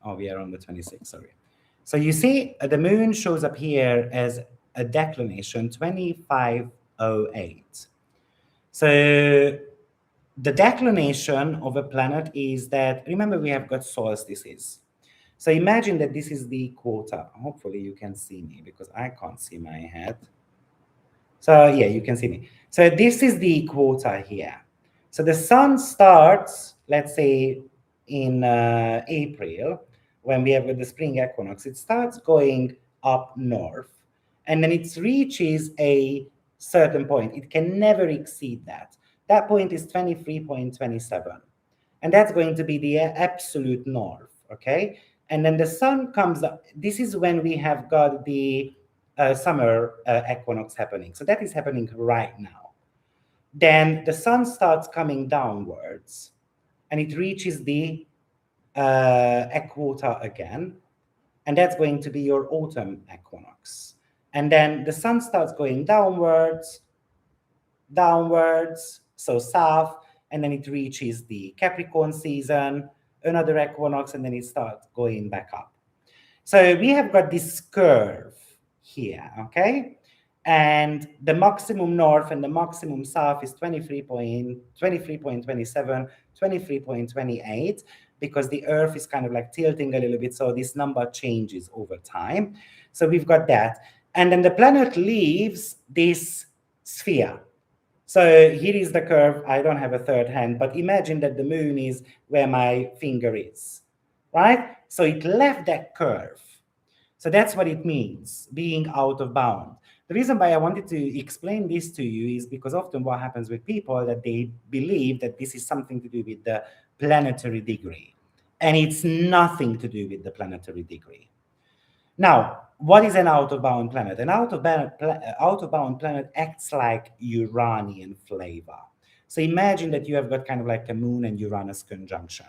Oh, we are on the 26th, sorry. So you see the moon shows up here as a declination 2508. So the declination of a planet is that, remember we have got solstices. So imagine that this is the quota. Hopefully you can see me because I can't see my head. So yeah, you can see me. So this is the quota here. So the sun starts, let's say in April, when we have the spring equinox, it starts going up north and then it reaches a certain point. It can never exceed that. That point is 23.27. And that's going to be the absolute north, okay? And then the sun comes up. This is when we have got the summer equinox happening. So that is happening right now. Then the sun starts coming downwards and it reaches the equator again. And that's going to be your autumn equinox. And then the sun starts going downwards, so south, and then it reaches the Capricorn season, another equinox, and then it starts going back up. So we have got this curve here, okay? And the maximum north and the maximum south is 23.27, 23.28, because the Earth is kind of like tilting a little bit, so this number changes over time. So we've got that. And then the planet leaves this sphere. So here is the curve. I don't have a third hand, but imagine that the moon is where my finger is, right? So it left that curve. So that's what it means, being out of bound. The reason why I wanted to explain this to you is because often what happens with people that they believe that this is something to do with the planetary degree. And it's nothing to do with the planetary degree. Now, what is an out-of-bound planet? An out-of-bound planet acts like Uranian flavor. So imagine that you have got kind of like a moon and Uranus conjunction.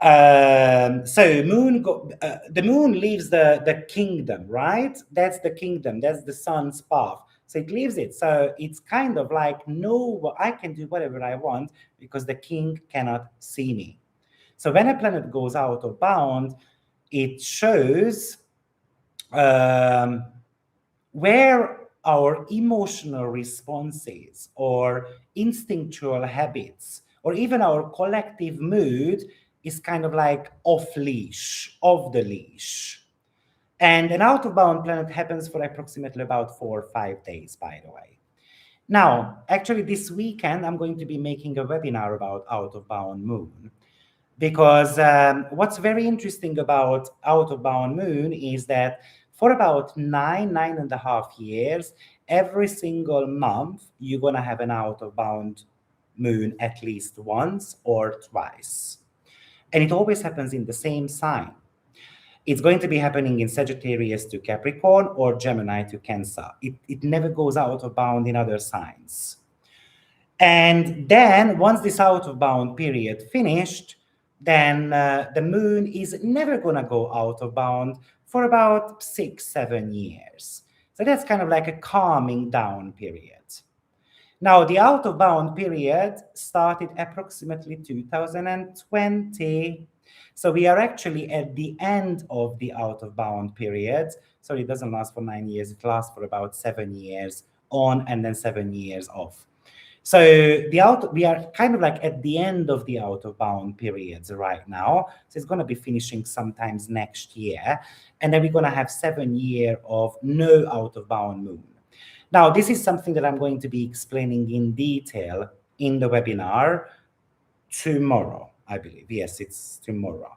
So the moon leaves the kingdom, right? That's the kingdom. That's the sun's path. So it leaves it. So it's kind of like, no, I can do whatever I want because the king cannot see me. So when a planet goes out of bound, it shows where our emotional responses or instinctual habits or even our collective mood is kind of like off the leash. And an out-of-bound planet happens for approximately about 4 or 5 days, by the way. Now, actually this weekend, I'm going to be making a webinar about out-of-bound moon. Because what's very interesting about out-of-bound moon is that for about 9.5 years, every single month, you're going to have an out of bound moon at least once or twice. And it always happens in the same sign. It's going to be happening in Sagittarius to Capricorn or Gemini to Cancer. It never goes out of bound in other signs. And then once this out of bound period finished, then the moon is never going to go out of bound for about 6-7 years. So that's kind of like a calming down period. Now, the out of bound period started approximately 2020. So we are actually at the end of the out of bound period. So it doesn't last for 9 years. It lasts for about 7 years on and then 7 years off. So we are kind of like at the end of the out of bound periods right now. So it's going to be finishing sometimes next year. And then we're going to have 7 years of no out of bound moon. Now, this is something that I'm going to be explaining in detail in the webinar tomorrow, I believe. Yes, it's tomorrow.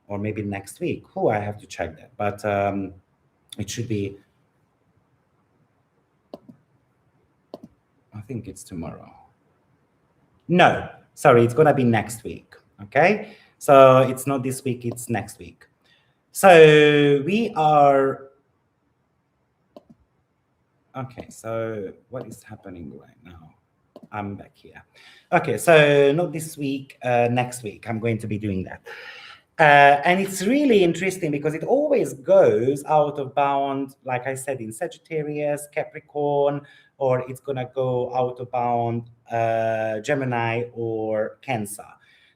Or maybe next week. Oh, I have to check that. But it should be, I think it's tomorrow. No, sorry, it's going to be next week. Okay. So it's not this week, it's next week. So we are, okay, so what is happening right now? I'm back here. Okay, so not this week, next week, I'm going to be doing that. And it's really interesting because it always goes out of bound, like I said, in Sagittarius, Capricorn, or it's going to go out of bound Gemini or Cancer.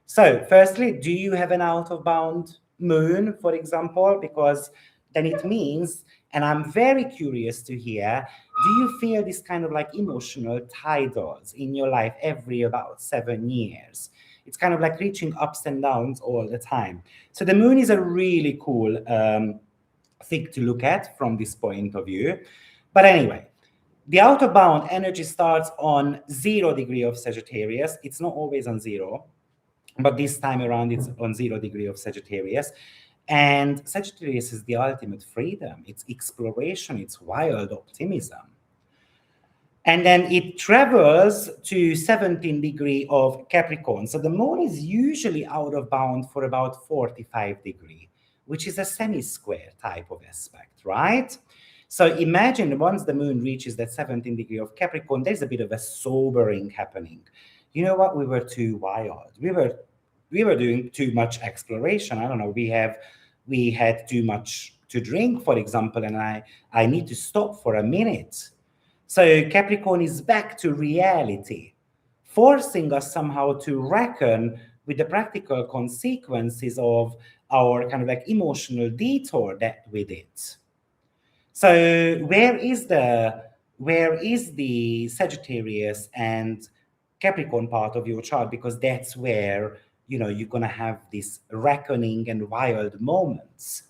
So firstly, do you have an out of bound moon, for example? Because then it means, and I'm very curious to hear, do you feel this kind of like emotional tidals in your life every about 7 years? It's kind of like reaching ups and downs all the time. So the moon is a really cool thing to look at from this point of view. But anyway, the out of bound energy starts on 0 degree of Sagittarius. It's not always on 0, but this time around it's on 0 degree of Sagittarius. And Sagittarius is the ultimate freedom. It's exploration. It's wild optimism. And then it travels to 17 degree of Capricorn. So the moon is usually out of bound for about 45 degree, which is a semi-square type of aspect, right? So imagine once the moon reaches that 17 degree of Capricorn, there's a bit of a sobering happening. You know what? We were too wild. We were doing too much exploration. I don't know. We had too much to drink, for example, and I need to stop for a minute. So Capricorn is back to reality, forcing us somehow to reckon with the practical consequences of our kind of like emotional detour that we did. So where is the Sagittarius and Capricorn part of your chart? Because that's where, you're going to have this reckoning and wild moments.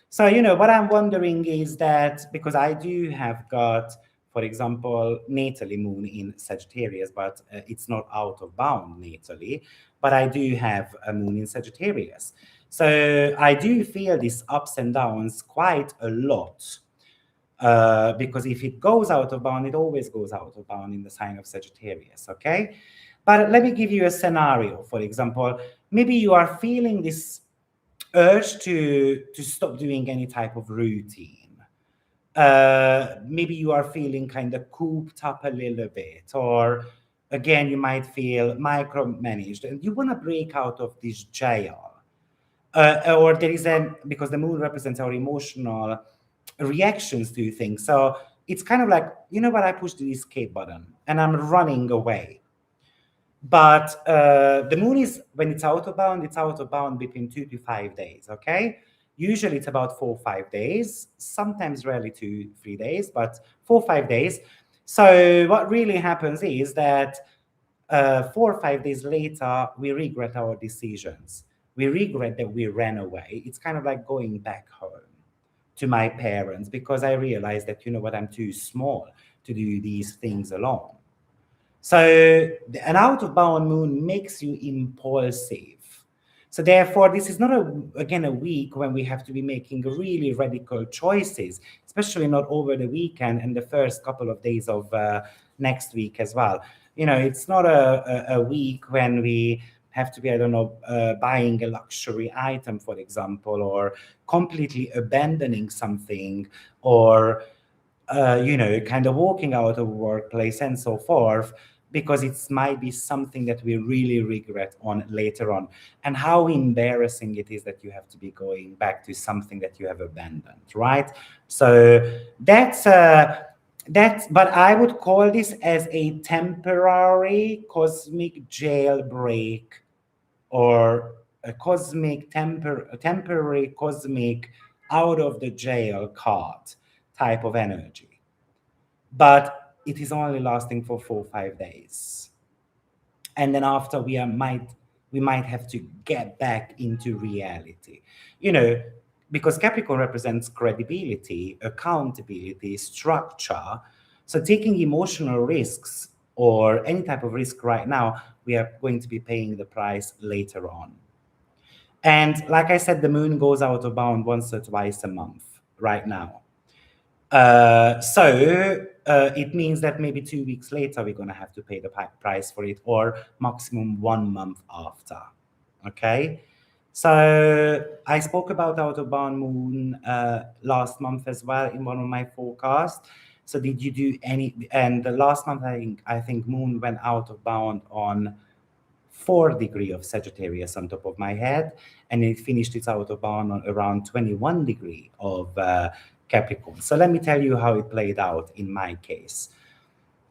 So, what I'm wondering is that, because I do have got, for example, natally moon in Sagittarius, but it's not out of bound natally, but I do have a moon in Sagittarius. So I do feel these ups and downs quite a lot. Because if it goes out of bound, it always goes out of bound in the sign of Sagittarius, okay? But let me give you a scenario. For example, maybe you are feeling this urge to stop doing any type of routine. Maybe you are feeling kind of cooped up a little bit, or again, you might feel micromanaged and you want to break out of this jail. Or there is because the moon represents our emotional reactions to things. So it's kind of like, you know what, I pushed the escape button and I'm running away. But the moon is, when it's out of bound between 2 to 5 days, okay? Usually it's about 4 or 5 days, sometimes rarely 2-3 days, but 4 or 5 days. So what really happens is that 4 or 5 days later, we regret our decisions. We regret that we ran away. It's kind of like going back home to my parents because I realized that, you know what, I'm too small to do these things alone. So an out of bound moon makes you impulsive. So therefore, this is not, again, a week when we have to be making really radical choices, especially not over the weekend and the first couple of days of next week as well. It's not a week when we have to be, I don't know, buying a luxury item, for example, or completely abandoning something, or kind of walking out of workplace and so forth, because it might be something that we really regret on later on. And how embarrassing it is that you have to be going back to something that you have abandoned, right? So but I would call this as a temporary cosmic jailbreak, or a temporary cosmic out of the jail card type of energy. But it is only lasting for 4 or 5 days. And then after we might have to get back into reality. Because Capricorn represents credibility, accountability, structure. So taking emotional risks or any type of risk right now, we are going to be paying the price later on. And like I said, the moon goes out of bound once or twice a month right now. So it means that maybe 2 weeks later, we're going to have to pay the price for it, or maximum 1 month after. Okay. So I spoke about out of bound moon last month as well in one of my forecasts. So did you do any? And the last month, I think moon went out of bound on 4 degree of Sagittarius on top of my head, and it finished its out of bound on around 21 degree of Capricorn. So let me tell you how it played out in my case.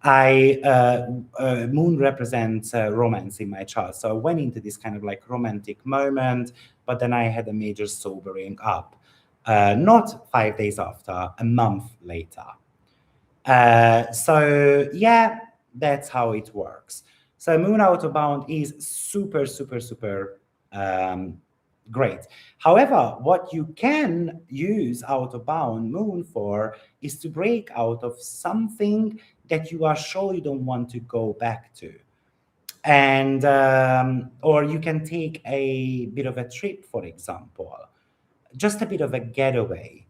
Moon represents romance in my chart. So I went into this kind of like romantic moment, but then I had a major sobering up. Not 5 days after, a month later. So yeah, that's how it works. So moon out of bound is super, super, super great. However, what you can use out of bound moon for is to break out of something that you are sure you don't want to go back to. And or you can take a bit of a trip, for example, just a bit of a getaway,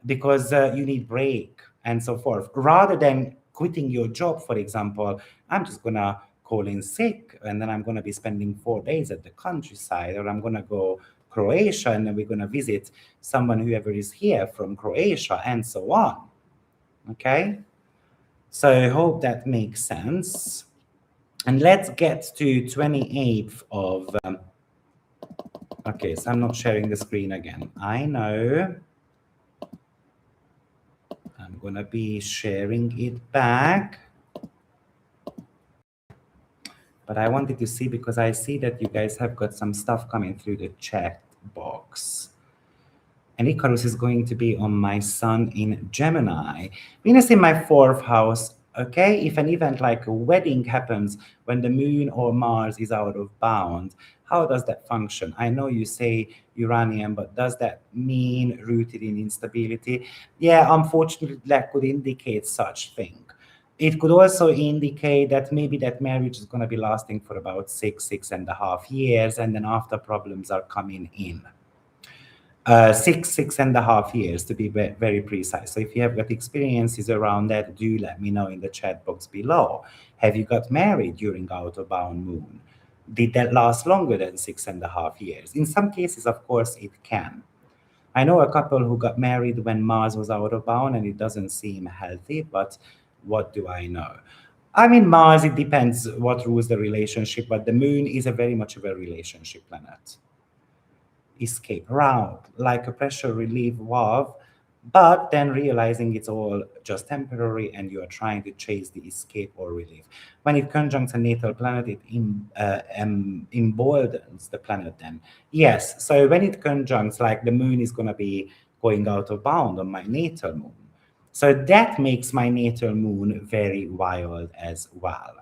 because you need break and so forth, rather than quitting your job. For example, I'm just gonna call in sick, and then I'm gonna be spending 4 days at the countryside, or I'm gonna go Croatia, and then we're gonna visit someone, whoever is here from Croatia, and so on. Okay, so I hope that makes sense. And let's get to 28th of okay, so I'm not sharing the screen again, I know. I'm gonna be sharing it back, but I wanted to see, because I see that you guys have got some stuff coming through the chat box. And Icarus is going to be on my Sun in Gemini. Venus in my 4th house. Okay, if an event like a wedding happens when the moon or Mars is out of bound, how does that function? I know you say Uranian, but does that mean rooted in instability? Yeah, unfortunately, that could indicate such thing. It could also indicate that maybe that marriage is going to be lasting for about 6.5 years, and then after, problems are coming in. 6.5 years to be very precise. So if you have got experiences around that, do let me know in the chat box below. Have you got married during out of bound moon? Did that last longer than 6.5 years? In some cases, of course, it can. I know a couple who got married when Mars was out of bound, and it doesn't seem healthy, but what do I know? I mean, Mars, it depends what rules the relationship, but the moon is very much of a relationship planet. Escape route, like a pressure relief valve, but then realizing it's all just temporary and you are trying to chase the escape or relief. When it conjuncts a natal planet, it emboldens the planet then. Yes, so when it conjuncts, like the moon is going to be going out of bound on my natal moon. So that makes my natal moon very wild as well.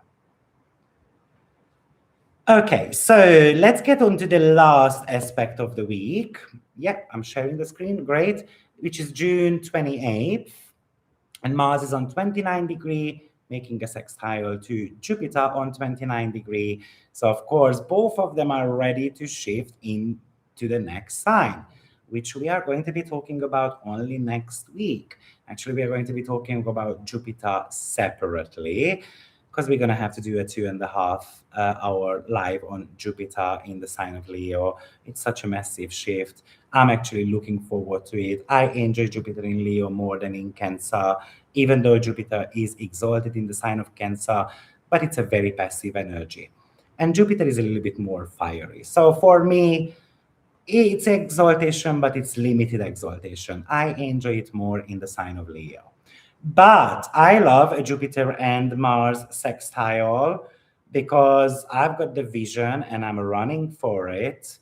Okay, so let's get on to the last aspect of the week. Yep, I'm sharing the screen, great, which is June 28th. And Mars is on 29 degree making a sextile to Jupiter on 29 degree. So of course, both of them are ready to shift into the next sign, which we are going to be talking about only next week. Actually, we are going to be talking about Jupiter separately, because we're going to have to do a 2.5 hour live on Jupiter in the sign of Leo. It's such a massive shift. I'm actually looking forward to it. I enjoy Jupiter in Leo more than in Cancer, even though Jupiter is exalted in the sign of Cancer, but it's a very passive energy. And Jupiter is a little bit more fiery. So for me, it's exaltation, but it's limited exaltation. I enjoy it more in the sign of Leo. But I love a Jupiter and Mars sextile because I've got the vision and I'm running for it,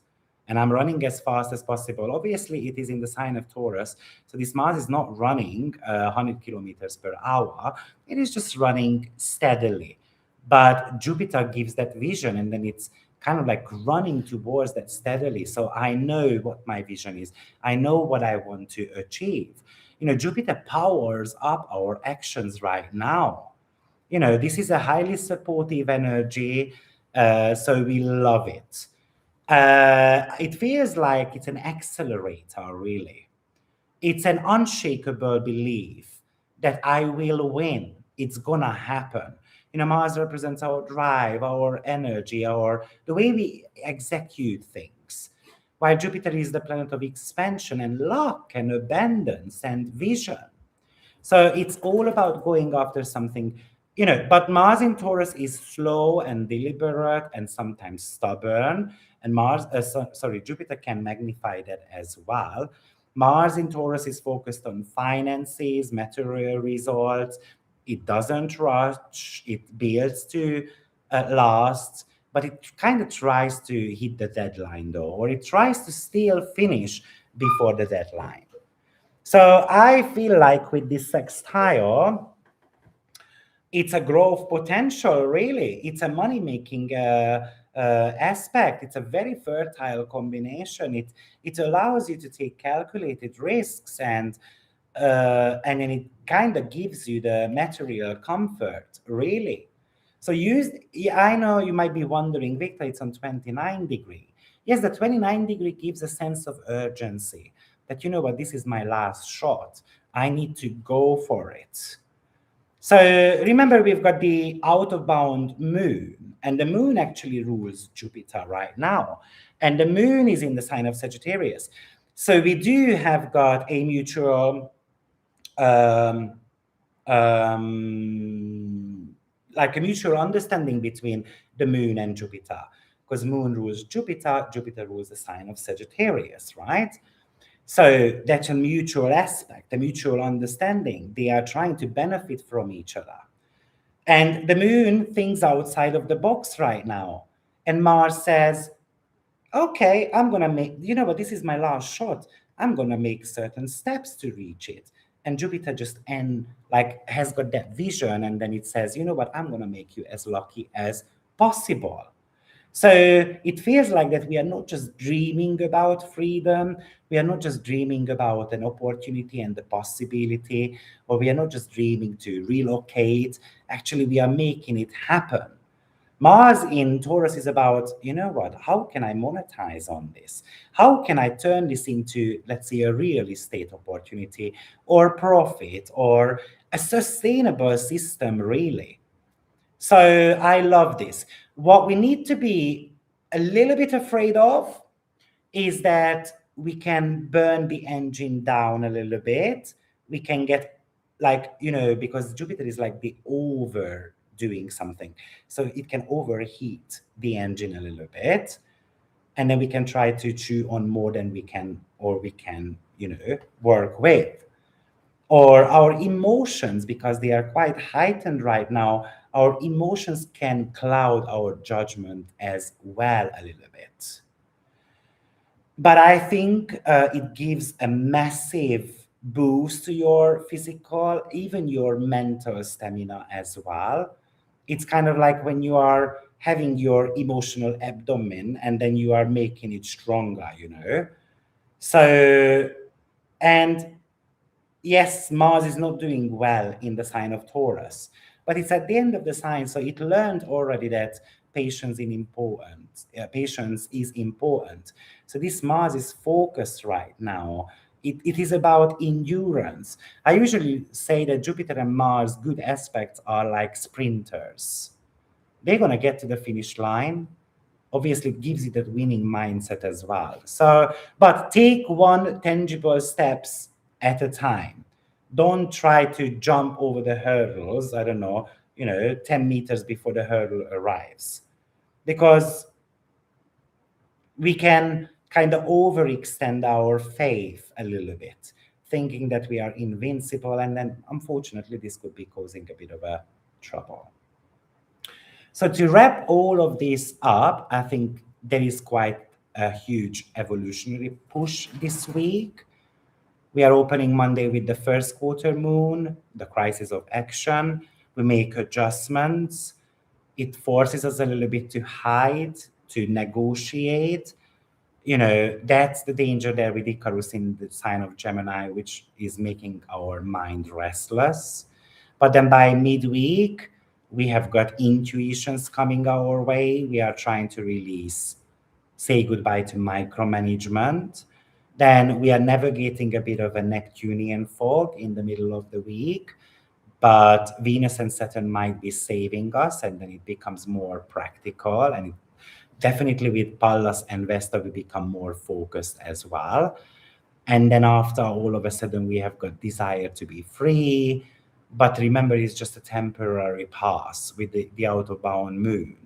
and I'm running as fast as possible. Obviously, it is in the sign of Taurus. So this Mars is not running 100 kilometers per hour. It is just running steadily. But Jupiter gives that vision, and then it's kind of like running towards that steadily. So I know what my vision is. I know what I want to achieve. Jupiter powers up our actions right now. This is a highly supportive energy, so we love it. It feels like it's an accelerator, really. It's an unshakable belief that I will win. It's gonna happen. Mars represents our drive, our energy, the way we execute things. While Jupiter is the planet of expansion and luck and abundance and vision. So it's all about going after something, but Mars in Taurus is slow and deliberate and sometimes stubborn. And Jupiter can magnify that as well. Mars in Taurus is focused on finances, material results. It doesn't rush, it builds to last, but it kind of tries to hit the deadline though, or it tries to still finish before the deadline. So I feel like with this sextile, it's a growth potential, really. It's a money-making aspect. It's a very fertile combination. It allows you to take calculated risks, and then it kind of gives you the material comfort, really. So I know you might be wondering, Victor, it's on 29 degree. Yes, the 29 degree gives a sense of urgency that, what, this is my last shot. I need to go for it. So remember, we've got the out-of-bound moon, and the moon actually rules Jupiter right now. And the moon is in the sign of Sagittarius. So we do have got a mutual, like a mutual understanding between the moon and Jupiter, because moon rules Jupiter, Jupiter rules the sign of Sagittarius, right? So that's a mutual aspect, a mutual understanding. They are trying to benefit from each other. And the moon thinks outside of the box right now. And Mars says, okay, I'm going to make, but this is my last shot. I'm going to make certain steps to reach it. And Jupiter just has got that vision. And then it says, what, I'm going to make you as lucky as possible. So it feels like that we are not just dreaming about freedom, we are not just dreaming about an opportunity and the possibility, or we are not just dreaming to relocate. Actually, we are making it happen. Mars in Taurus is about, what, how can I monetize on this? How can I turn this into, let's say, a real estate opportunity or profit or a sustainable system, really? So I love this. What we need to be a little bit afraid of is that we can burn the engine down a little bit. We can get because Jupiter is like the overdoing something. So it can overheat the engine a little bit. And then we can try to chew on more than we can, or we can, work with. Or our emotions, because they are quite heightened right now, our emotions can cloud our judgment as well a little bit. But I think it gives a massive boost to your physical, even your mental stamina as well. It's kind of like when you are having your emotional abdomen and then you are making it stronger. So, and yes, Mars is not doing well in the sign of Taurus, but it's at the end of the sign, so it learned already that patience is important. So this Mars is focused right now. It is about endurance. I usually say that Jupiter and Mars, good aspects, are like sprinters. They're going to get to the finish line. Obviously, it gives you that winning mindset as well. So, but take one tangible steps at a time. Don't try to jump over the hurdles, I don't know, 10 meters before the hurdle arrives. Because we can kind of overextend our faith a little bit, thinking that we are invincible, and then unfortunately this could be causing a bit of a trouble. So to wrap all of this up, I think there is quite a huge evolutionary push this week. We are opening Monday with the first quarter moon, the crisis of action. We make adjustments. It forces us a little bit to hide, to negotiate. That's the danger there with Icarus in the sign of Gemini, which is making our mind restless. But then by midweek, we have got intuitions coming our way. We are trying to release, say goodbye to micromanagement. Then we are navigating a bit of a Neptunian fog in the middle of the week, but Venus and Saturn might be saving us, and then it becomes more practical. And definitely with Pallas and Vesta, we become more focused as well. And then after, all of a sudden, we have got desire to be free. But remember, it's just a temporary pass with the out-of-bound moon.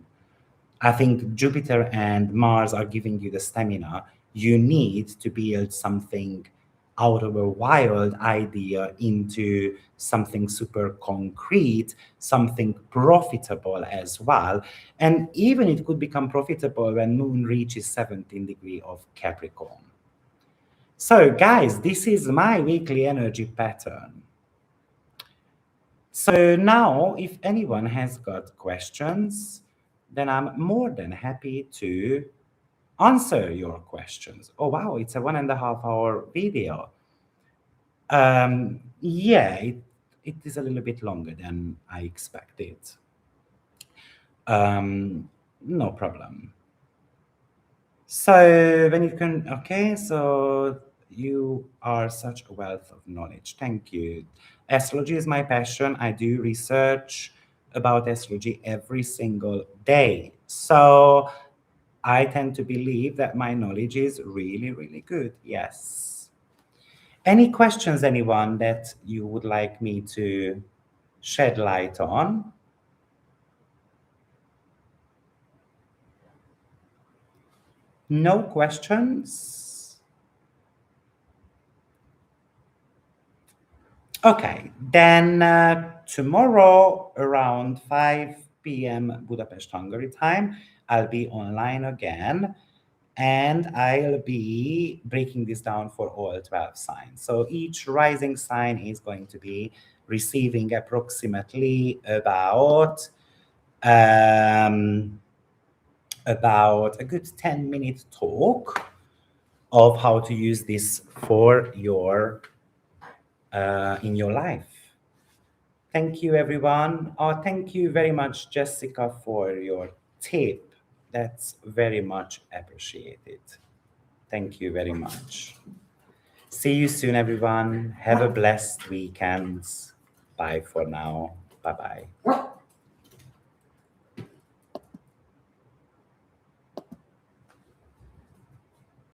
I think Jupiter and Mars are giving you the stamina you need to build something out of a wild idea into something super concrete, something profitable as well. And even it could become profitable when Moon reaches 17th degree of Capricorn. So guys, this is my weekly energy pattern. So now, if anyone has got questions, then I'm more than happy to answer your questions. Oh, wow, it's a 1.5 hour video. Yeah, it is a little bit longer than I expected. No problem. So when you can, okay, so you are such a wealth of knowledge. Thank you. Astrology is my passion. I do research about astrology every single day. So I tend to believe that my knowledge is really, really good. Yes. Any questions, anyone, that you would like me to shed light on? No questions? Okay, then tomorrow around 5 p.m. Budapest, Hungary time, I'll be online again, and I'll be breaking this down for all 12 signs. So each rising sign is going to be receiving approximately about a good 10-minute talk of how to use this for your in your life. Thank you, everyone. Thank you very much, Jessica, for your tip. That's very much appreciated. Thank you very much. See you soon, everyone. Have a blessed weekend. Bye for now. Bye-bye.